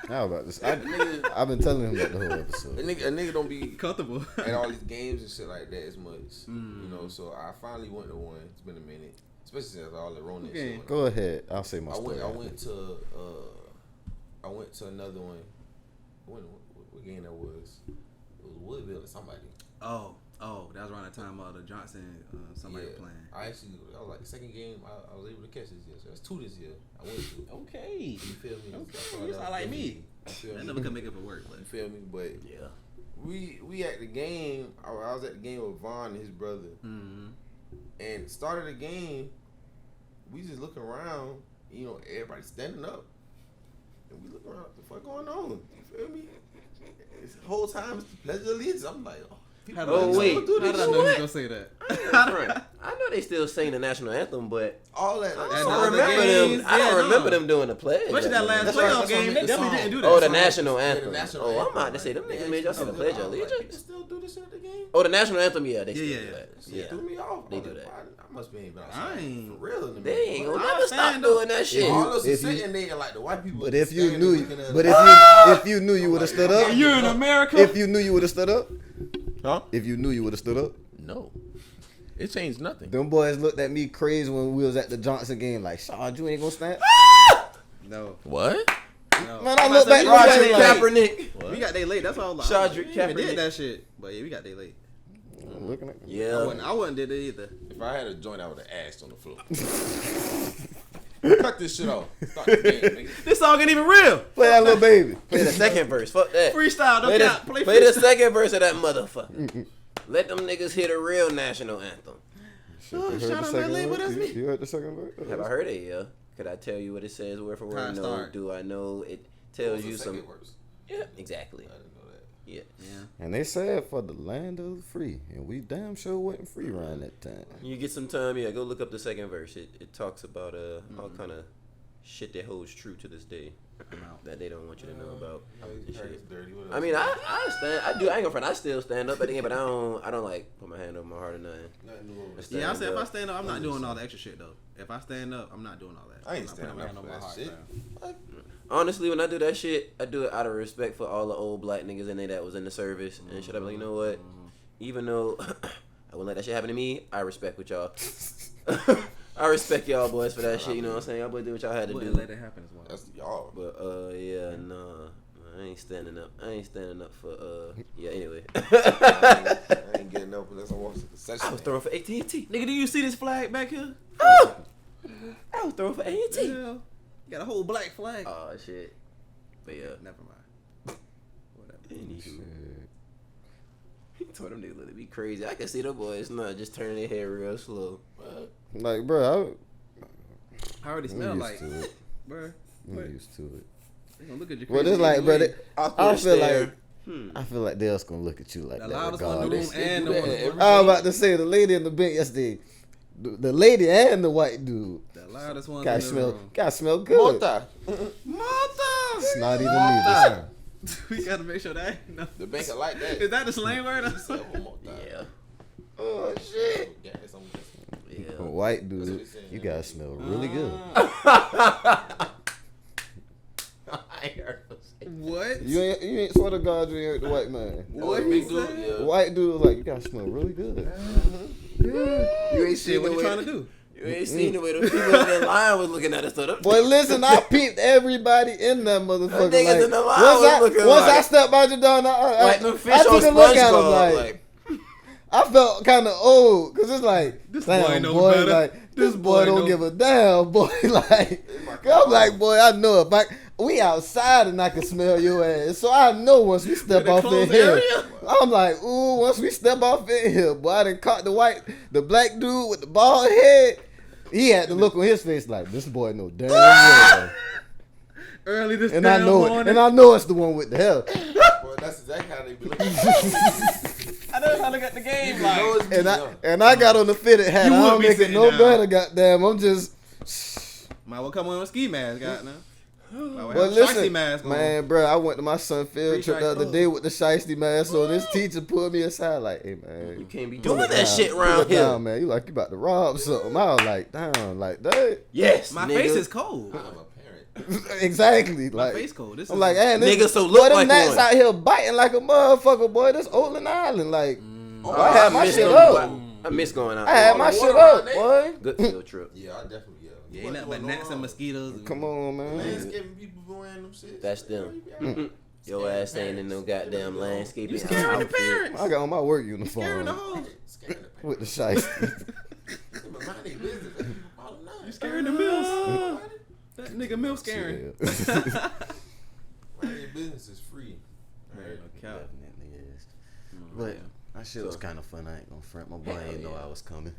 How about this? A nigga, I've been telling him that the whole a episode. nigga don't be Comfortable. at all these games and shit like that as much. Mm. You know, so I finally went to one. It's been a minute, especially since all the Rona Okay. shit. went Go on. ahead. I'll say my I story. went to another one. What game that was? It was Woodville or somebody. Oh, that was around the time the Johnson somebody Yeah. playing. I was like the second game I was able to catch this year. So that's 2 this year. I went to. Okay. You feel me? Okay. So You sound like me. You feel I me? never could make it for work, You but feel me? But Yeah. we at the game. I was at the game with Vaughn and his brother. And started the game, we just looking around, you know, everybody standing up. And we look around, what the fuck going on? You feel me? This whole time it's the Pledge of Allegiance. I'm like, oh, people Oh, like, wait. don't do how this did I shit. know you was gonna say that? I know they still sing the national anthem, but All that. I And don't the other remember games, them. I yeah, don't no. remember them doing the pledge. Especially that last That's right, playoff that's what I game, meant, they the definitely song. didn't do that. Oh, the song. national Yeah, the anthem. national Oh, I'm anthem, about to say them like, niggas made y'all say the pledge of I was like, allegiance. people still do this shit at the game? Oh, the national anthem, yeah, they still Yeah, do yeah. that. Shit Yeah. threw me off. They I was do like, that. I must be ain't been I outside ain't- for real in the They ain't gonna I never stop stand doing that shit. All of us If you- sitting there and like the white people. But if you standing knew, looking at but us. if you knew, you would have stood up. You're in America. If you knew, you would have stood up. Huh? If you knew, you would have stood up. No, it changed nothing. Them boys looked at me crazy when we was at the Johnson game. Like, Sean, you ain't gonna stand. No, What? no. Man, I I'm look about to say, back. we Roger got they late. Kaepernick. We got they late. That's all. Like, Shadrick we even Kaepernick. did that shit, but yeah, we got they late. I'm looking at. Yeah. I wouldn't did it either. If I had a joint, I would have asked on the floor. Cut this shit off. Start the game, nigga. This song ain't even real. Play that little baby. Play the second verse. Fuck that. Freestyle. Don't Play count. the, Play play the freestyle. second verse of that motherfucker. Let them niggas hear the real national anthem. Oh, You heard shout the out second that label. verse? That's me. You heard the second verse? Have I heard it? Yeah. Could I tell you what it says word for How word? it No. start? Do I know? It What tells was you the some. second verse? Yeah, exactly. I didn't know that. Yeah. Yeah. And they said for the land of the free, and we damn sure wasn't free around that time. You get some time, yeah. Go look up the second verse. It talks about all kind of shit that holds true to this day that they don't want you to know about. and Heard shit. it's dirty. What I else? mean, I stand. I do. I ain't gonna front. I still stand up at the end, but I don't like put my hand over my heart or nothing. Nothing new over Just there. Yeah, I stand said if I up. stand up, I'm not doing all the extra shit though. If I stand up, I'm not doing all that. I ain't I'm not standing putting my up hand for on my that heart, shit. man. Honestly, when I do that shit, I do it out of respect for all the old black niggas in there that was in the service and shit. I'm like, you know what? Even though I wouldn't let that shit happen to me, I respect what y'all. I respect y'all boys for that shit. You know what I'm saying? Y'all boys do what y'all had to do. Let it happen as well. That's y'all. But yeah, nah. I ain't standing up. I ain't standing up for yeah. Anyway, I ain't getting up unless I watch the session. I was throwing for AT&T. Nigga, do you see this flag back here? Oh! I was throwing for AT&T. Yeah. You got a whole black flag. Oh shit. But yeah. Never mind. Whatever. Anywho. He told them niggas let it be crazy. I can see them boys not just turning their head real slow. Like, bro, I already I'm smell used like, to it. bro. I'm used to it. They gonna look at you But crazy it's like, bro, anyway. I feel stare. like I feel like they else gonna look at you like The that. loudest one in the room regardless. and the one in the I was about to say the lady in the bench yesterday, the lady and the white dude. The loudest one Gotta in the smell, room. gotta smell good. Mota. Mother! It's not even me this time. We gotta make sure that ain't no. The banker like that. Is that the slang word? He said, "Oh, Mota." Yeah. Oh shit! Yeah, it's on this. Yeah. A white That's what dude, he said, you yeah. gotta smell really good. I heard those. What? You ain't swear to God you ain't heard the white man. What big he dude, said? yeah. The white dude was like, you gotta smell really good. You ain't Shit, seen what the you way. trying to do? You ain't seen the way the people in that line was looking at us. So them- Boy, listen, I peeped everybody in that motherfucker. Them niggas Like, in the line was looking once like- I stepped out the door, and like them fish I on took a look at him SpongeBob. like I felt kind of old because it's like, This boy damn, know boy, better. like This this boy boy don't know- give a damn, boy. Like, I'm like, boy, I know if we outside and I can smell your ass, so I know once we step the off in closed here, area? I'm like, ooh, once we step off in here, boy, I done caught the black dude with the bald head. He had the look on his face like, this boy know damn well. Early this And I damn know it, morning. and I know it's the one with the hair. Boy, that's exactly how they be looking. I know how to look at the game like. And I got on the fitted hat. You I would don't be make it sitting no down. better, goddamn. I'm just. Might well come on with a ski mask, got now. Might well But have a shiesty listen, mask on. man, bro, I went to my son field Free trip the shiesty. other day with the shiesty mask. So this teacher pulled me aside like, "Hey, man, You can't be pull doing it that down. shit Pull around it here. down, man. You like you about to rob something?" I was like, "Damn, like that." Yes, My nigga. face is cold. I'm a parent. Exactly. My Like, face cold. This I'm is like, hey, Nigga, this, so boy, look them like gnats one. out here biting like a motherfucker, boy. This Olin Island, like, Oh, I had my miss shit them, up. boy. I miss going out. I had my shit up, boy. Good field trip. Yeah, I definitely Yeah, ain't nothing but gnats and mosquitoes. Come on, man. Landscaping people wearing them shit. That's them. Your ass ain't in no goddamn landscaping. You scaring the outfit. parents. I got on my work Scaring uniform the hoes. Scaring the parents. with the shiesty. Mind their business. They people bottom line. You scaring the mills. That nigga milk scaring. Shit. Mind their business is free. Alright. Cap. Definitely is. But that shit was kind of fun. I ain't gonna front. My boy ain't know I was coming.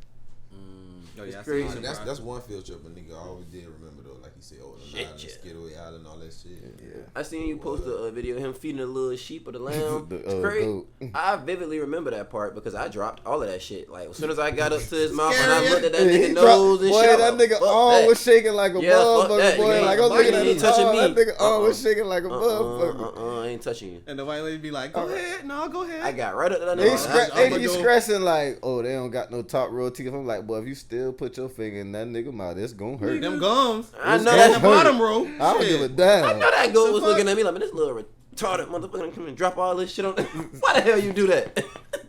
Oh, It's yeah, I crazy. see That's that's one field trip a nigga always did remember though, like he said, Olin Shit, Island, yeah. Skidaway Island, all that shit. Yeah. I seen you post a video of him feeding a little sheep or the lamb. The, It's crazy. goat. I vividly remember that part because I dropped all of that shit. Like as soon as I got up to his mouth and I Scary. looked at that Yeah, he nigga dropped- nose and boy, shit. that I'm like, nigga fuck arm that. was shaking like a Yeah, fuck motherfucker, that. boy. You Like I was ain't- looking you at ain't his touching arm, me. that nigga arm was shaking like a motherfucker. I ain't touching you. And the white lady be like, go ahead. No, go ahead. I got right up to that They nigga. I'ma be go- scratching like, oh, they don't got no top row teeth. I'm like, boy, if you still put your finger in that nigga mouth, it's gonna hurt. Them gums. I know It's that. gonna The hurt. bottom row. I don't Shit. give a damn. I know that goat The was fuck? looking at me like, man, this little retarded motherfucker gonna come and drop all this shit on. Why the hell you do that?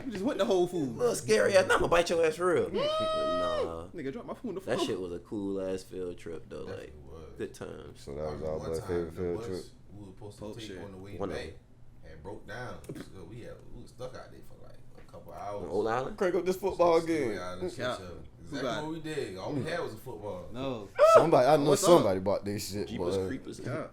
You just went to Whole Foods. Little scary ass. Nah, I'm gonna bite your ass for real. But nah, Nigga, drop my food on the floor. that shit was a cool ass field trip though. Like Definitely was. good times. So that was I our remember boy one favorite time field the trip. bus we were supposed Pote to take shit. on the way One of back had broke down. So we was stuck out there for like a couple hours. On Old Island. Crank up this football Skidaway game. Island, shit, Yeah. so Who Exactly got what we did. All we had was a football. No. Somebody, I know What's somebody bought this shit, Jeepers boy. Creepers. Yeah.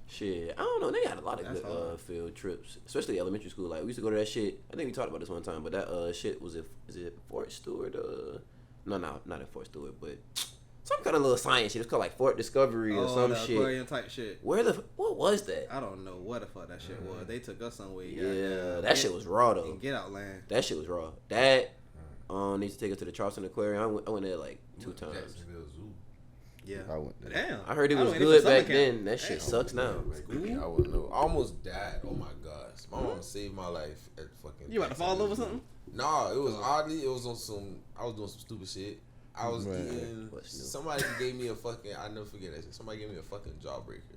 Shit, I don't know. They got a lot of That's good hard. field trips, especially elementary school. Like we used to go to that shit. I think we talked about this one time, but that shit was is it Fort Stewart? No, not at Fort Stewart, but some kind of little science shit. It's called like Fort Discovery or some the shit. aquarium type shit. What was that? I don't know what the fuck that shit was. They took us somewhere. Yeah, that shit was raw though. In Get Out Land. That shit was raw. That needs to take us to the Charleston Aquarium. I went there like 2 times. Jacksonville Zoo. Yeah. I went there. Damn. I heard it I was went there good for summer back camp. then. That shit Damn. sucks now. I wouldn't know. I almost died. Oh my gosh. My mom saved my life at fucking. You about to fall over something? Nah, it was oddly. It was on some. I was doing some stupid shit. I was Right. eating. What's new? Somebody gave me a fucking. I never forget that shit. Somebody gave me a fucking jawbreaker.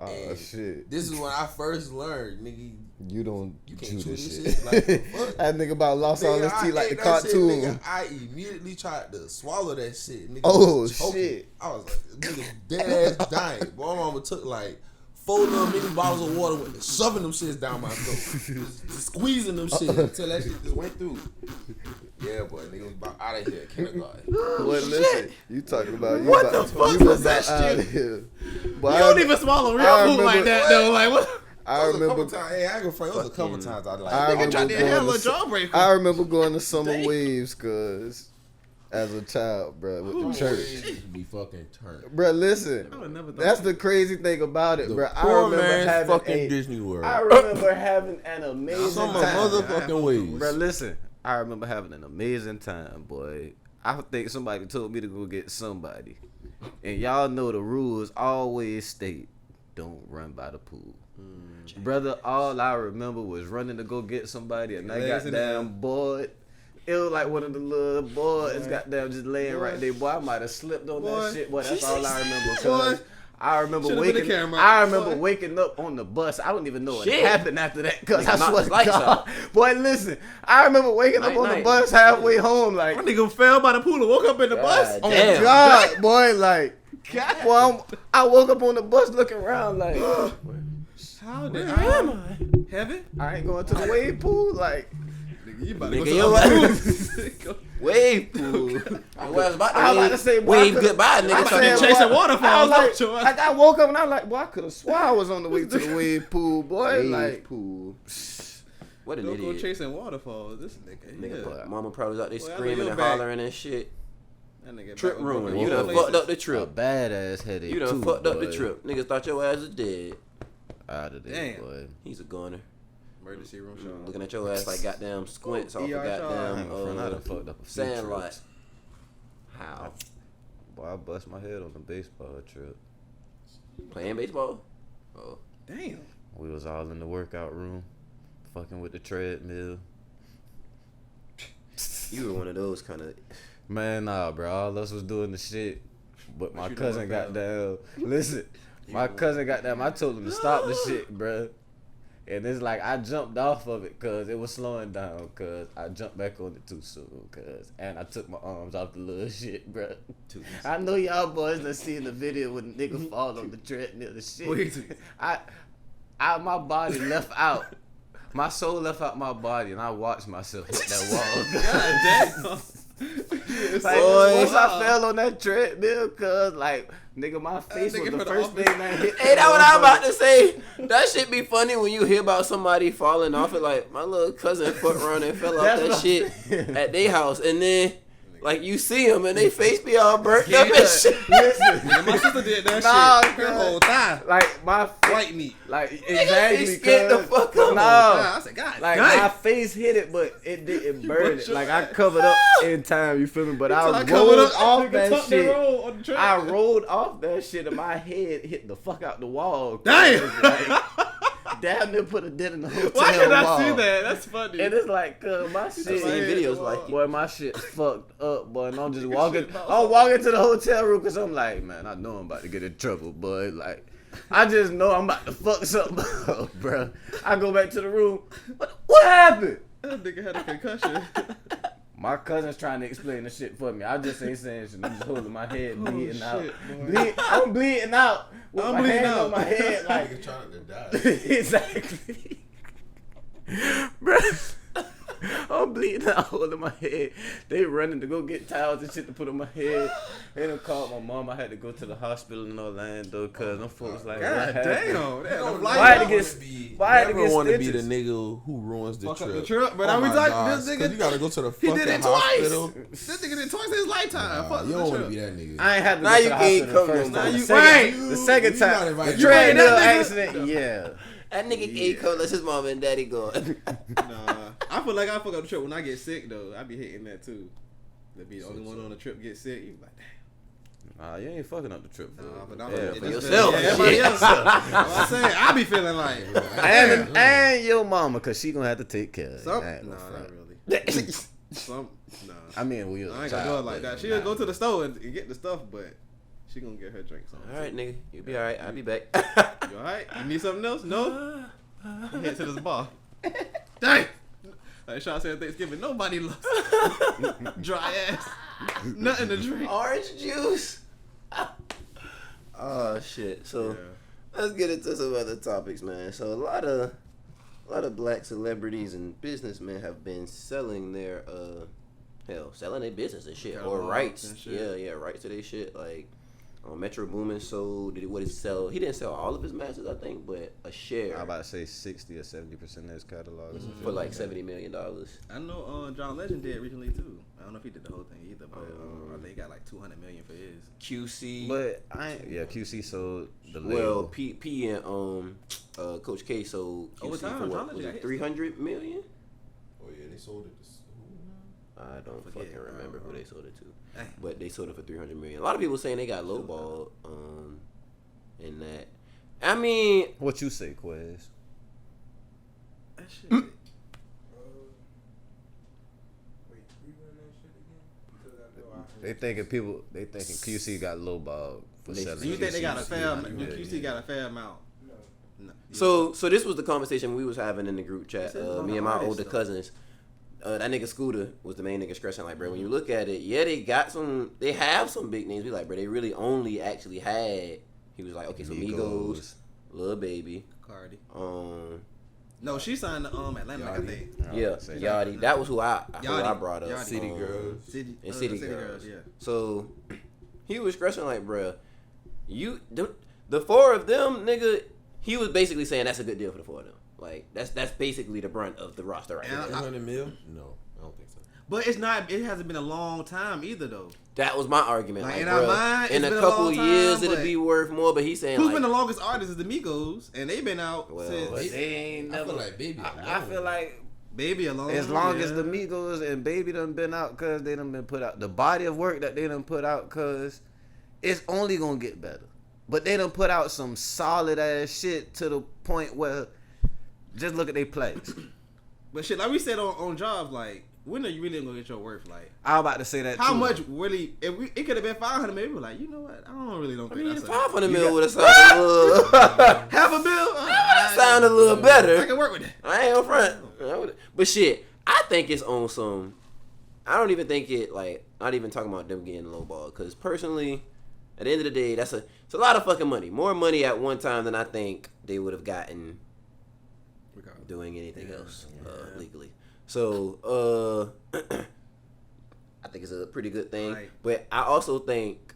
Oh And shit! This is when I first learned, nigga. You don't You chew can't chew this this shit. shit. Like, fuck. That nigga about lost all his Nigga, teeth I like the ate that shit, cartoon. nigga. I immediately tried to swallow that shit. Nigga Oh, was choking. shit. I was like, nigga, dead ass dying. Boy, my mama took like 4 little mini bottles of water, with shoving them shits down my throat, just squeezing them shit until that shit just went through. Yeah, boy, nigga was about out of here at kindergarten. Boy, listen, you talking about you What about, the fuck you was about that out shit? of here. You But don't even swallow real I food remember- like that though. Like what? I There was a couple remember. times, hey, I ain't gonna front. There was a couple times I like. I Nigga remember tried to going handle a to- jawbreaker. I remember going to summer waves, cause as a child, bro, with the church. Be fucking turned. Bro, listen. I would never thought That's the crazy thing about it, The bro. I poor remember man's having fucking Disney World. I remember having an amazing Some of time. motherfucking ways. Bro, listen. I remember having an amazing time, boy. I think somebody told me to go get somebody. And y'all know the rules always state, don't run by the pool. Brother, all I remember was running to go get somebody, and I Legs got in the air. damn bored. It was like one of the little boys got down just laying right there. Boy, I might have slipped on Boy. that shit. Boy, that's all I remember. Boy. Cause I remember Should've been a waking. camera. I remember Boy. waking up on the bus. I don't even know what Shit. happened after that. Cause I Nigga knocked swear his to lights God, out. boy, listen. I remember waking up on the Night-night. bus halfway home, like, My nigga fell by the pool and woke up in the bus. God oh damn. God, boy, like, boy, I woke up on the bus looking around, like, How did where am I? Heaven? I ain't going to the wave pool, like. Nigga, you about to Nigga, go your to the Wave pool. I was about to I was about to say, boy, I wave could've- goodbye, nigga. I'm So saying, you chasing boy, waterfalls, I was don't you? like, I woke up and I was like, boy, I could have swore I was on the way to the wave pool, boy. Like, pool. What an Don't go idiot. chasing waterfalls. This nigga. Nigga, Yeah. mama probably was out there Boy, I know screaming your and back. hollering and shit. That nigga Trip back was ruined. broken You in done both fucked up places. the trip. a badass headache. You done too, fucked up boy. the trip. Niggas thought your ass was dead. Out of there, Damn. boy. He's a goner. Emergency room shot. Looking at your ass like goddamn squints off a ER shot. goddamn I done fucked up a few sandlot. trips. How? Boy, I bust my head on the baseball trip. Playing baseball? Oh. Damn. We was all in the workout room, fucking with the treadmill. You were one of those kind of. Man, nah, bro. All us was doing the shit, but my you cousin done got worked down. Listen, my cousin got down. I told him to stop the shit, bro. And it's like I jumped off of it because it was slowing down. Cause I jumped back on it too soon. Cause and I took my arms off the little shit, bro. I know y'all boys done seen the video when the nigga fall on the treadmill and shit. Wait. My body left out. My soul left out my body, and I watched myself hit that wall. God damn. Like, once I fell on that treadmill, cause like nigga, my face nigga was the for the first office. thing that hit. Hey, that's what I'm about to say. That shit be funny when you hear about somebody falling off it. Like my little cousin foot run and fell off That's that what- shit at their house, and then like you see them and they face be all burnt up and shit. Listen, Nigga, my sister did that Nah, shit. Her cuz. whole thigh. like my White meat. like They exactly. scared the cuz. fuck up. No, I said, God like damn. my face hit it, but it didn't burn bust it. Like your I covered up in time. You feel me? But I covered rolled up, off nigga, that tucked the shit. roll on the track. I rolled off that shit and my head hit the fuck out the wall. cuz. Damn. Like, damn near put a dent in the hotel Why can't I wall. see that? That's funny. And it's like, my I've shit. seen videos like it. Boy, my shit's fucked up, boy. And I'm just Shit walking. about I'm walking to the hotel room because I'm like, man, I know I'm about to get in trouble, boy. Like, I just know I'm about to fuck something up, bro. I go back to the room. What happened? That nigga had a concussion. My cousin's trying to explain the shit for me. I just ain't saying shit. I'm just holding my head, bleeding out. shit, boy. I'm bleeding out with I'm my bleeding hand out. on my head, like. Nigga trying to die. Exactly. Bro, I'm bleeding out holding my head. They running to go get towels and shit to put on my head. They done called my mom. I had to go to the hospital in Orlando because them folks like, God what happened? damn. That Don't Why had to never get- wanna be- why had to never get wanna be stitches? the nigga who ruins the Fuck trip. up the trip, but Oh I was my like, gosh, this 'cause nigga- you gotta go to the He fucking did it twice. hospital. This nigga did it twice in his lifetime. Fuck You the don't want trip. to be that nigga. I ain't had to Now go to you the can't hospital the come first no time. more. The second, Right. the second You not time, invited. the You bringing treadmill that nigga? accident, yeah. That nigga can't come unless his mom and daddy go. Nah, I feel like I fuck up the trip when I get sick though. I be hitting that too. To be the only one on the trip get sick, you be like, damn. Nah, you ain't fucking up the trip. For Nah, but I'm yeah, it for just yourself. feel- Yeah, everybody Shit. else. That's what I'm saying. I be feeling like and your mama, cause she gonna have to take care of it. some. I ain't Nah, gonna not front. really. Some. Nah. I mean, we was I ain't a gonna do child, it like but that. She'll nah. go to the store and get the stuff, but She gonna get her drinks on. All right, nigga. You be all right. I'll be back. You all right? You need something else? No. Head to this bar. Dang. Like Sean said at Thanksgiving, nobody loves dry ass. Nothing to drink. Orange juice. Oh shit. So let's get into some other topics, man. So a lot of black celebrities and businessmen have been selling their selling their business and shit, or rights. And shit. Yeah, rights to their shit. Like Metro Boomin sold. What did he sell? He didn't sell all of his masters, I think, but a share. I'm about to say 60 or 70% of his catalog For like $70 million. I know John Legend did recently too. I don't know if he did the whole thing either, but they got like $200 million for his. QC. But QC sold the Well, label. P and Coach K sold QC Over time, for John what? Was Legend it got hits. $300 million? Oh yeah, they sold it. I don't Forget. fucking remember who they sold it to, Dang. but they sold it for $300 million. A lot of people saying they got lowballed in that. I mean, What you say, Quez? That shit. Wait, rerun that shit again? Because I know I heard They thinking QC got lowballed for They- selling. Do you think they got a QC fair? $200 million. QC got a fair amount? no. No. so this was the conversation we was having in the group chat. This is on Me the and my artist, older though. cousins. That nigga Scooter was the main nigga stressing like, bro, when you look at it, yeah, they have some big names. We like, bro, they really only actually had. He was like, okay, so Migos, Lil Baby, Cardi. No, she signed to Atlanta, I think. yeah, Yachty. That was who I brought up. Yachty. City Girls. City, And City Girls. yeah. So he was stressing like, bruh, the four of them, nigga. He was basically saying that's a good deal for the four of them. Like that's basically the brunt of the roster right And now. 300 mil? No, I don't think so. But it's not. It hasn't been a long time either, though. That was my argument. Like, Like, in our bruh, mind, in it's a been a couple long time, years it'll but be worth more. But he's saying Who's like, been the longest artist is the Migos, and they've been out Well, since They ain't I never. feel like Baby. I feel like Baby alone. as long as the Migos and Baby done been out, cause they done been put out, the body of work that they done put out, cause it's only gonna get better. But they done put out some solid ass shit to the point where just look at their plays. But shit, like we said on jobs, like when are you really gonna get your worth? Like I was about to say that. how too. much really? It could have been 500 million. We were like, you know what? I don't I think mean, that's 500 mil would have sounded a little, half a bill. sounded a little I better. can work with that. I ain't on front. But shit, I think it's on some. I don't even think it like. Not even talking about them getting lowball. Because personally, at the end of the day, it's a lot of fucking money. More money at one time than I think they would have gotten doing anything else legally. So I think it's a pretty good thing. Right. But I also think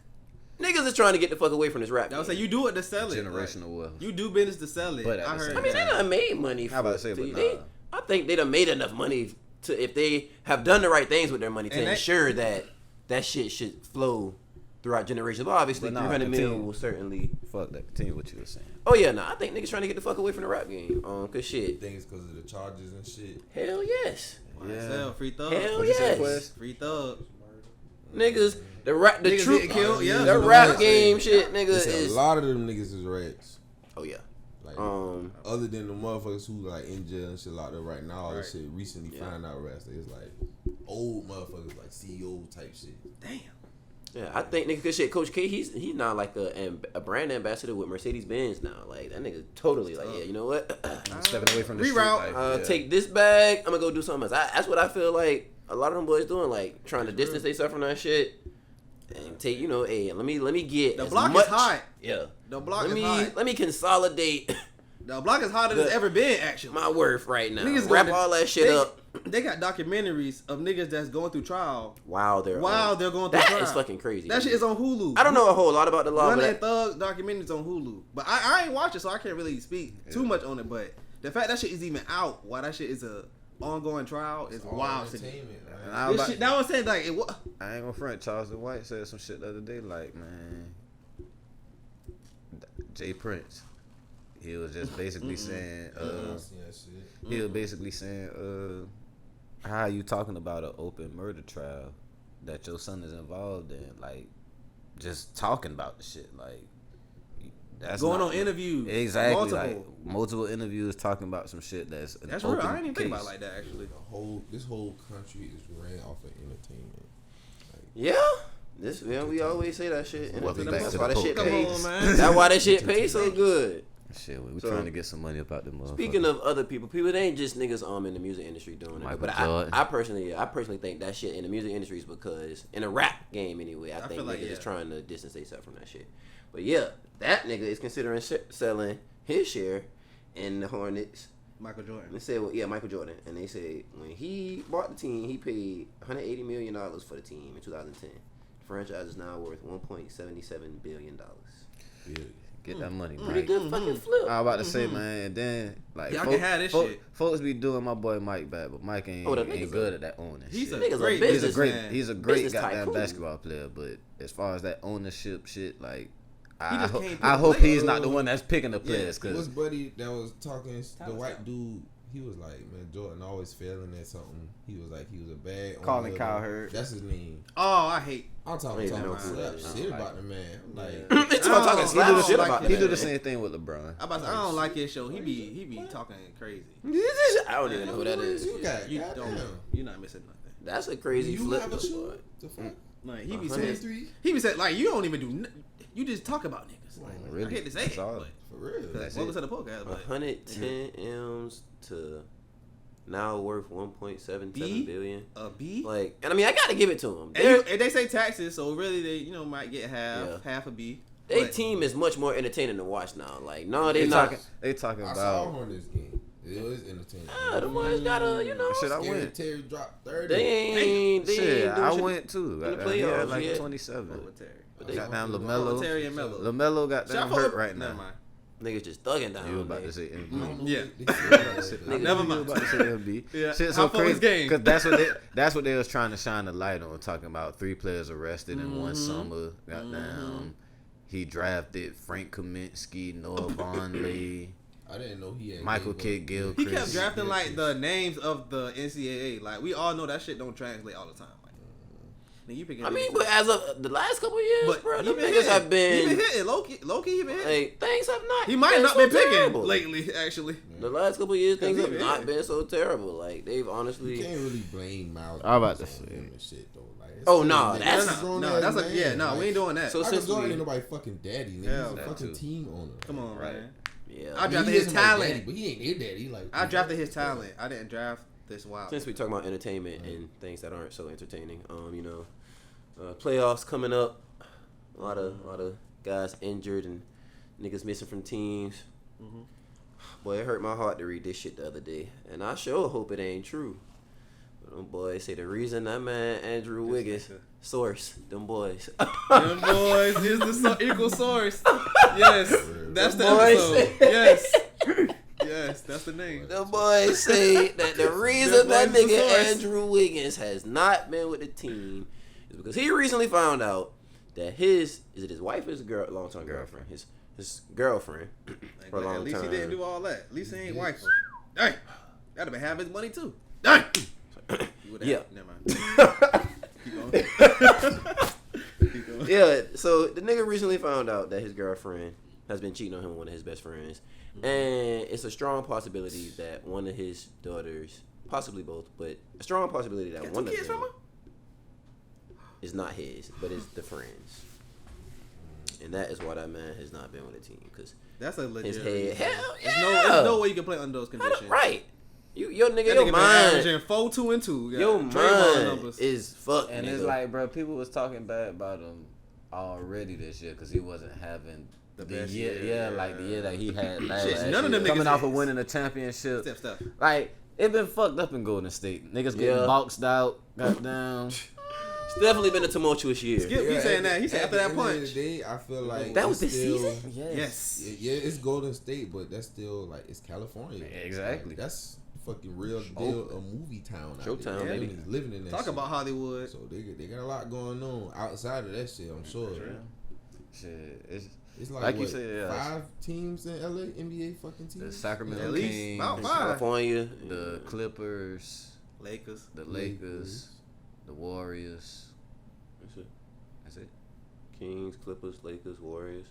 niggas is trying to get the fuck away from this rap. I would say game. you do it to sell it. Generational wealth. You do business to sell it. But at I the heard. same I mean, they done made money. How about to say, but I think they done made enough money to, if they have done the right things with their money, to And that- ensure that shit should flow throughout generations. But obviously, But nah, 300 million continue. will certainly. Fuck that. Continue what you were saying. Oh yeah, I think niggas trying to get the fuck away from the rap game. Cause shit, Things because of the charges and shit. hell yes, Sell free thug. hell What you say, yes, Quest? Free thug. niggas. The Niggas truth, getting killed, yeah. the rap game shit, nigga Listen, is. a lot of them niggas is rats. Oh yeah, Like other other than the motherfuckers who like in jail and shit like that right now, all Right. this shit recently Yeah. find out rats. It's like old motherfuckers like CEO type shit. Damn. yeah. I think nigga, cause shit, Coach K, he's now like a brand ambassador with Mercedes Benz now. Like that nigga totally like, yeah, you know what? I'm stepping away from the Reroute. street life. Yeah. Take this bag. I'm gonna go do something else. That's what I feel like a lot of them boys doing, like trying to distance themselves from that shit and take, you know, hey, let me get The as block much, is hot. Yeah, The block let is me hot. let me consolidate The block is hotter than it's ever been, actually. my worth right now. Niggas Wrap going to- all that shit they- up They got documentaries of niggas that's going through trial while they're while they're going through That trial. is fucking crazy. That shit is on Hulu. I don't know a whole lot about the law, One but and Thug documentaries on Hulu. But I ain't watch it, so I can't really speak too much on it. But the fact that shit is even out while that shit is a ongoing trial is All wild to me. entertainment, man. And I was This about- shit, that was saying like I ain't gonna front. Charles the White said some shit the other day, like, man, Jay Prince. He was just basically saying, I don't see that shit. he was basically saying, how you talking about an open murder trial that your son is involved in? Like, just talking about the shit, like, that's going not- on interviews. Exactly, Multiple. like multiple interviews talking about some shit that's an That's open real. I didn't even think case. about it like that actually. This whole country is ran off of entertainment. yeah. We always say that shit. Welcome back That's to why the that shit Pote. Come pays. on, man. That's why that shit pays so good. Shit, we So, trying to get some money up out the motherfucker. Speaking of other people, it ain't just niggas in the music industry doing it. Michael But Jordan. I personally think that shit in the music industry is because in a rap game anyway, I think feel like, niggas is yeah. trying to distance themselves from that shit. But yeah, that nigga is considering selling his share in the Hornets. Michael Jordan. They said, Michael Jordan, and they said when he bought the team, he paid $180 million for the team in 2010. The franchise is now worth $1.77 billion. Yeah, get that money, Pretty Mike. good fucking flip. I was about to say, man, and then like Y'all can have this shit. Folks be doing my boy Mike bad, but Mike ain't nigga's good at that owning. He's shit. a Nigga's great a He's a great, businessman. he's a great Business goddamn tycoon. basketball player, but as far as that ownership shit, like I just can't I pick hope players. he's not the one that's picking the players, It cause was Buddy that was talking. The Tell us white how. dude, he was like, man, Jordan always failing at something. He was like, he was a bad. Colin owner. Cowherd. That's his name. Oh, I hate. I'm talking Wait, slap no, shit no, about the man. I'm like, It's talking He slap do the shit like- about he that do the man. same thing with LeBron. I don't like his show. He be talking crazy. I don't even know who that is. You got You goddamn. don't. You're not missing nothing. That's a crazy You flip. have a though, show? boy. The fuck? Like he be 100. saying. He be saying like you don't even do. You just talk about niggas. Like Really? I hate to say That's it, all. but For real. That's welcome it. to the podcast. But 110 M's to now worth 1.77 B? billion. a B. Like, and I mean, I gotta give it to them. And they say taxes, so really they might get Yeah. half a B. Their But team is much more entertaining to watch now. Like, no, they not. They talking I saw about Hornets game. It was entertaining. The boys gotta, shit. I Scary went. Terry dropped 30. They ain't. They Shit, ain't doing I shit. went too. the He had playoffs, like yeah. 27. Terry. But they, Goddamn Over LaMelo. Terry and Melo. LaMelo got them hurt right Never now. mind. niggas just thugging down. You were about man. to say I MB. don't know Yeah. what they feel about Shit, that. Never You mind. were about to say MB. Yeah. Shit, How so far was crazy game? because that's what they was trying to shine a light on, talking about 3 players arrested in one summer. Goddamn, he drafted Frank Kaminsky, Noah Vonleh, I didn't know he had Michael gave Kidd up. Gilchrist. He kept drafting like the names of the NCAA. Like we all know that shit don't translate all the time. Like, nigga, you picking. I mean, niggas. but as of the last couple of years, But bro, he them been niggas hitting. have He been. been hitting. Low-key, he been hitting. Like, things have not. He might been not so been picking terrible. lately. Actually, The last couple of years, things he have been not hitting. been so terrible. Like they've You honestly. can't really blame Miles. I'm about to Davis on say. him and shit though. Like, it's Oh, still nah, a nigga. that's- a grown no, ass that's a man. yeah. No, Like, we ain't doing that. So Michael since Jordan we- ain't nobody fucking daddy. Nigga. Hell, He's a that fucking too. team owner. Come on, Right. man. Yeah. I I mean, drafted he his is my talent. daddy, but he ain't their daddy. Like I drafted his talent. I didn't draft this wild. Since we talking about entertainment and things that aren't so entertaining, playoffs coming up, a lot of guys injured and niggas missing from teams. Boy, it hurt my heart to read this shit the other day, and I sure hope it ain't true. But them boys say the reason that man Andrew Wiggins source them boys. Them boys is the equal source. Yes, that's the Them boys episode. say- Yes, yes, that's the name. The boys say that the reason Them that boys the nigga source. Andrew Wiggins has not been with the team is because he recently found out that his wife or his long-term girlfriend, his girlfriend for a At long least time. he didn't do all that. At least he ain't wife. Dang, that'd have been half his money too. Dang. He would've Yeah. Never mind. Keep going. Keep going. Yeah, so the nigga recently found out that his girlfriend has been cheating on him with one of his best friends. And it's a strong possibility that one of his daughters, possibly both, but a strong possibility that Got one two of kids them from her? is not his, but is the friend's. And that is why that man has not been with the team. Because That's a legit. his head, reason. hell yeah. There's no way you can play under those conditions. Right. Your nigga, That your nigga been mind, averaging 4, 2, and 2. Got your Draymond mind numbers. is fucked, And nigga. it's like, bro, people was talking bad about him already this year because he wasn't having The the best year, year. like the year that he had last Shit, year. none of them Coming niggas off of is. winning a championship. Steph. Like, it been fucked up in Golden State. Niggas getting Yeah. boxed out, goddamn. It's definitely been a tumultuous year. Skip, he saying that. He said after that At the end punch. of the day, I feel like That was it's this still- season? Yes. Yeah, it's Golden State, but that's still like it's California. Exactly. Like, that's fucking real deal. A movie town. out Showtown, there. baby. Niggas living in that. Talk shit. about Hollywood. So they got a lot going on outside of that shit. I'm sure. Shit, It's like, Like you what, said, yeah. 5 teams in LA, NBA fucking teams. the Sacramento At least Kings, about 5. California, the Clippers, Lakers. the Lakers, the Warriors. That's it. That's it. Kings, Clippers, Lakers, Warriors.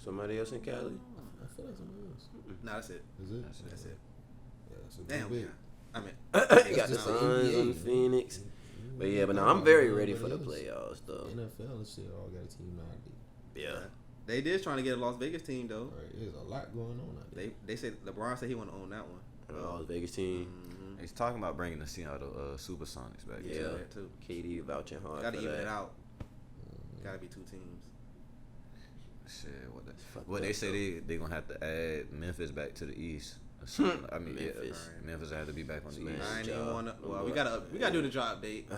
Somebody else in Cali? I feel like somebody else. Nah, that's it. Is it? That's it. Yeah, so Damn. big. I mean, You got the just the Suns NBA, and Phoenix. But yeah, but no, I'm very ready for the playoffs though. NFL and shit all got a team out there. Yeah. They did trying to get a Las Vegas team though. Right, there's a lot going on out there. They said LeBron said he want to own that one. Las Vegas team. Mm-hmm. He's talking about bringing the Seattle Supersonics back. Yeah. That too. KD vouching hard. Got to for even that. it out. Got to be 2 teams. Shit, Fucked what up, they say they gonna have to add Memphis back to the East. Or something. I mean, Memphis. Memphis had to be back on the Smash. East. I ain't even job. want to. Well, we gotta do the job date.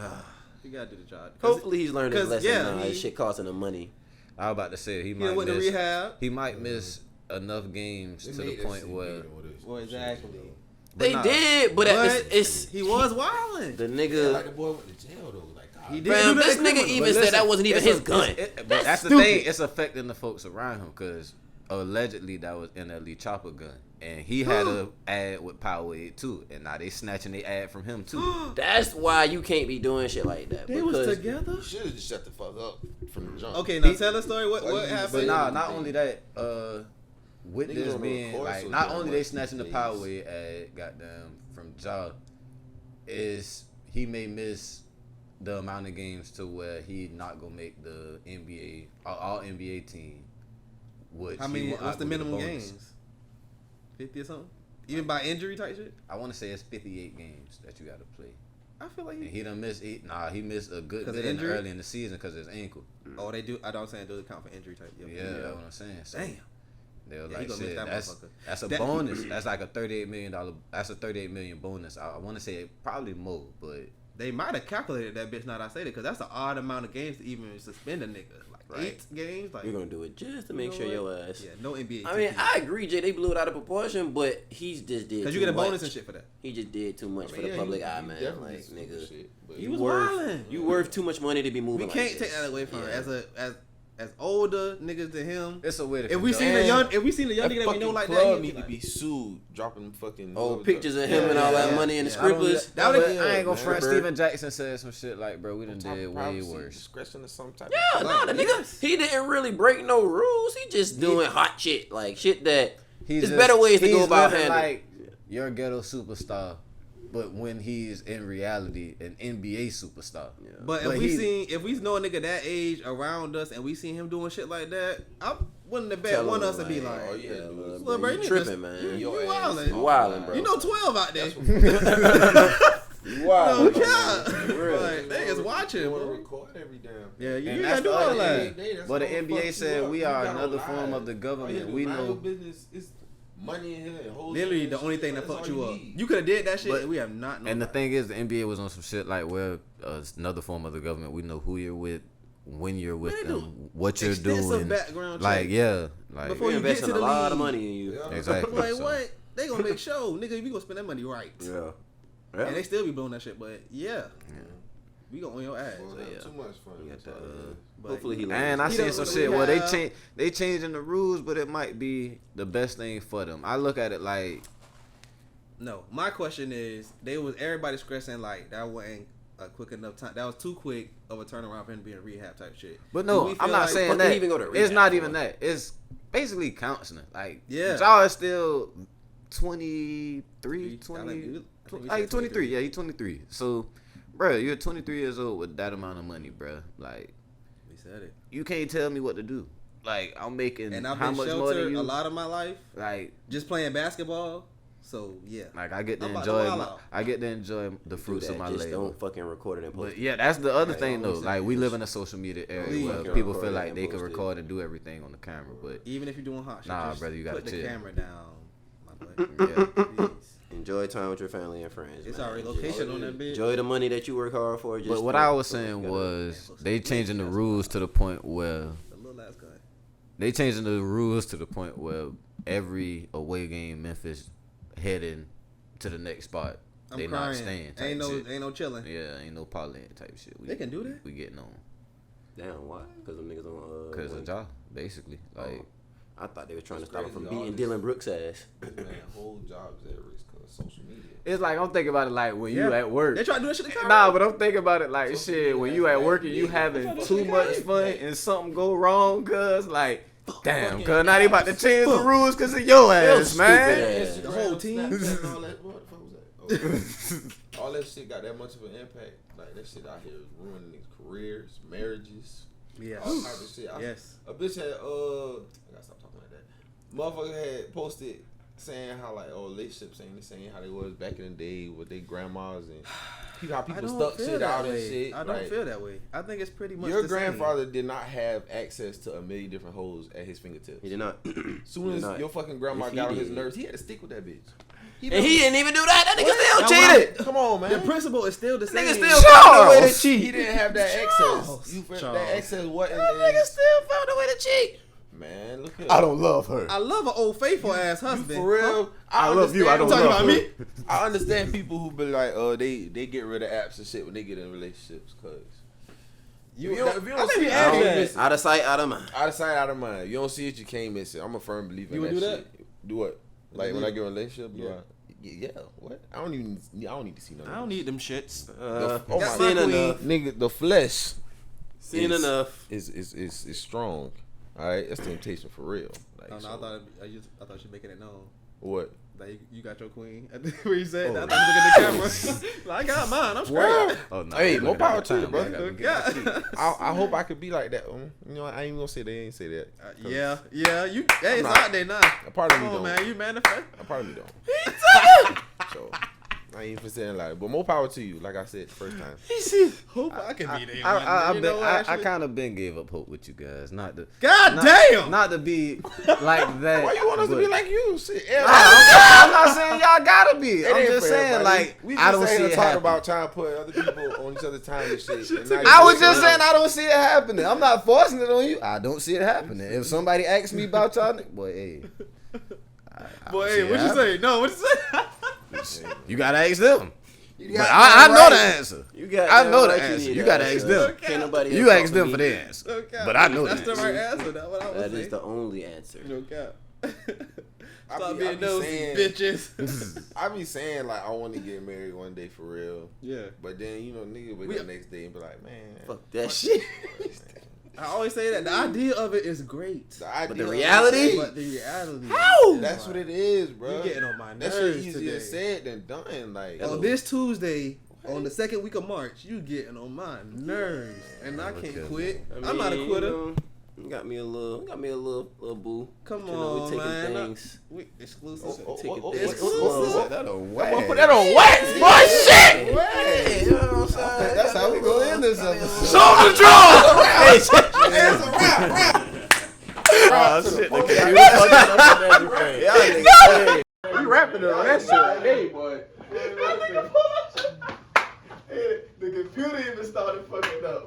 We gotta do the job. Hopefully he's learned his 'cause, lesson. yeah, Now. he- This shit costing him money. I was about to say he He might went to miss. rehab. He might miss enough games They to made the that point shit where. bigger with this Well, shit, exactly. you know. They nah. did, but it's he was wilding. the Yeah, nigga. like the boy went to jail though. Like, God, He did. Fam, do this that nigga criminal. even But said that wasn't even it's his a- gun. but That's that's the stupid. thing. It's affecting the folks around him because allegedly that was NLE Chopper gun, and he had a ad with Powerade too, and now they snatching the ad from him too. That's why you can't be doing shit like that. They was because together. You should have just shut the fuck up from the jump. Okay, now tell the story. What Why you happened? But say nah, anything? not only that, with Niggas this on the being course like, was not doing only they what? snatching the Days. Powerade ad, goddamn, from Ja, is he may miss the amount of games to where he not gonna make the NBA all NBA team. Which How he many? will What's not the go get a minimum bonus. games? 50 or something. Even by injury type shit. I want to say it's 58 games that you got to play. I feel like And he done missed. He missed a good 'Cause bit of injury? early in the season because of his ankle. Oh, they do. I don't saying do it count for injury type. Yeah, that's what I'm saying. So Damn. they were Yeah, he like, gonna miss shit, that that's motherfucker. a That- bonus. That's like a $38 million. That's a $38 million bonus. I want to say probably more, but They might have calculated that bitch. Now that I say that because that's an odd amount of games to even suspend a nigga. Like Right. 8 games. Like you're gonna do it just to make know sure what? your ass. Yeah, no NBA. I mean, I agree, Jay. They blew it out of proportion, but he's just did. because too you get a much. bonus and shit for that. He just did too much I for mean, the yeah, public he eye, man. definitely Like, stupid nigga, shit, but He you was worth wildin'. you worth too much money to be moving. We can't like take this. that away from Yeah. her. As older niggas than him. it's a way to. If we seen a condone. young, if we seen a young that nigga that we know fucking like club that, he'd need to like, be sued, dropping fucking Oh, pictures of him Yeah, and all that yeah, money and the I don't- scribblers. That would've- I ain't gonna man. front. Bro. Steven Jackson said some shit like, bro, we done did way worse. Discretion or some type. Yeah, of no, the nigga, he didn't really break no rules. He just doing hot shit, like shit that. There's better ways to go about living handling. like your ghetto superstar, but when he's in reality an NBA superstar. Yeah. But But if we know a nigga that age around us and we seen him doing shit like that, I'm willing to bet Tell one him, us and be like, like, oh, yeah, look, Well, bro, you you tripping, just- man. you Your ass wildin'. is You wildin', bro. you know 12 out there. Wow. No man. cap. Real. Like, they is watching, You want to bro. record every damn. Yeah, you And gotta that's do the all other that. thing. But the NBA said we are another form of the All you government. do, We mind know. your business. It's money in here. And hoes Literally in the here, only shit, thing that that's fucked all you up. need. You could have did that shit But- and we have not known And the about thing is, the NBA was on some shit like, well, another form of the government. We know who you're with, when you're with Man, they them, what you're extensive doing. background Like, check. yeah, like Before We you get investing to a the lot of league. money in you. Yeah. exactly. Like so. what? They gonna make sure, nigga, if you gonna spend that money right. Yeah. And they still be blowing that shit, but yeah. We gonna on your ass. Well, So, have yeah. too much fun. We got That's all it is. But Hopefully he learns. And I He seen don't some know shit what where we have. they changing the rules, but it might be the best thing for them. I look at it like, No, my question is, everybody stressing like that wasn't a quick enough time. That was too quick of a turnaround for him to be in rehab type shit. but Do no, we I'm feel not like- saying Fuck, they that. even go to It's rehab not for even it. that. It's basically counseling. Like, Yeah. y'all is still 23, I 20, think we like said 23. Yeah, he's 23. So, bro, you're 23 years old with that amount of money, bro. Like, We said it. you can't tell me what to do. Like, I'm making And I've how been much more sheltered than you? a lot of my life, Like, just playing basketball. So yeah. like I get to I'm about to enjoy. wild out. I get to enjoy the fruits of my Just labor. don't fucking record it and post But it. yeah, that's the other Like, thing though. always Like say we this. live in a social media area Please. where Fucking people record feel it like and they can post it. record and do everything on the camera. But Even if you're doing hot shit, Nah, just brother, you gotta put the chill. camera down, my boy. yeah, Please. Enjoy time with your family and friends. It's man. already Just location on that bitch. Enjoy the money that you work hard for. Just but what for- I was for- saying gotta- was they changing the rules to the point where The little ass guy. they changing the rules to the point where every away game Memphis heading to the next spot. I'm They crying. not staying. Type Ain't shit. no chilling. Yeah, ain't no parlay type shit. They can do that? We getting on Damn, why? Because them niggas on. because of what? y'all, basically. Like I thought they was trying to It's stop him from crazy, all beating this- Dylan Brooks' ass. Man, whole jobs at risk because social media. it's like I'm thinking about it like when you Yeah. at work. They try to do that shit to camera. Nah, but I'm thinking about it like Social shit. When media you has at work bad and you niggas. having That's too what much they fun got. and something go wrong, cause like, damn, fucking cause now they about to ass. change the rules cause of your ass, stupid man. ass. The whole team. Snapchat and all that. What the fuck was that? Oh. all that shit got that much of an impact. Like that shit out here is ruining niggas' careers, marriages, Yes. all type of shit. Yes. A bitch had I gotta stop talking like that. Motherfucker had posted saying how like relationships ain't the same how they was back in the day with their grandmas and how people stuck shit out and shit. I don't like, feel that way. I think it's pretty much your the grandfather did not have access to a million different hoes at his fingertips. He did not. Soon as your fucking grandma If he got on his did. nerves, he had to stick with that bitch. And he didn't even do that. That nigga Now, still cheated. Come on, man. The principle is still the same. Nigga still found a way to cheat. He didn't have that access. Charles. That access wasn't. That nigga still found a way to cheat. Man, look here. I don't love her. I love an old faithful ass husband. For real. I love you. I don't Talking love about her. me? I understand people who be like, they get rid of apps and shit when they get in relationships, cause if you don't see it, you can't miss it. Out of sight, out of mind. Out of sight, out of mind. You don't see it, you can't miss it. I'm a firm believer You in would that do shit. Do what? Like when I get in a relationship? Yeah. Yeah. What? I don't need to see none of I don't this. need them shits. Oh got my Seen my queen. enough. nigga, the flesh Seen is- enough. is strong. All right, that's temptation for real. Like, Oh, no, so- I thought you making it known. what? Like you got your queen. I think what you said. Oh. I thought you looking at the camera. Like, I got mine. I'm straight. Oh, no. Hey, more power to you, bro. Yeah. I hope I could be like that. You know, I ain't even gonna say they ain't say that. 'Cause Yeah. You. Hey, it's not. out there now. A part of me Come on, don't. man. You manifest. A part of me don't. So I ain't even saying like, but more power to you. Like I said, first time. Hope I can be there. I kind of been gave up hope with you guys. Not to. God damn. Not to be like that. Why you want us to but- be like you? Shit. I'm not saying y'all gotta be. It I'm ain't just for saying everybody. like we I don't just see saying it talk happen. about trying to put other people on each other's time and shit. and now I you was just saying saying I don't see it happening. I'm not forcing it on you. I don't see it happening. If somebody asks me about y'all, boy, hey. I Boy, don't see hey, it what you happening. say? No, what you say? You gotta ask them. You But got I that know the right. answer. You got I that know the right, answer. need You that gotta answer. ask them. Okay. Can't nobody You else ask talk them me. for their answer. No cap. But I know that's that. the right answer. That's what I was That saying. is the only answer. No cap. I Stop be being nosy, saying- bitches. I be saying like I want to get married one day for real, Yeah. but then you know nigga wake up next day and be like, man, Fuck that shit. I always say that the idea of it is great, the idea the of reality? it, but the reality. How? is that's like, what it is, bro. You getting on my That nerves shit easier today. said than done. Like, On this Tuesday, on the second week of March, you getting on my nerves, and I can't Okay. quit. I I'm not a mean, quitter. You got me a little boo. Come You know, on, we taking man. things. We exclusive. Exclusive. That a put that on wax, boy. Shit. Hey, you know what I'm saying? That's how we gonna end this episode. Show the draw. Hey, It's a rap. Oh shit! We rapping it on that shit. Hey, boy. The computer even started fucking up.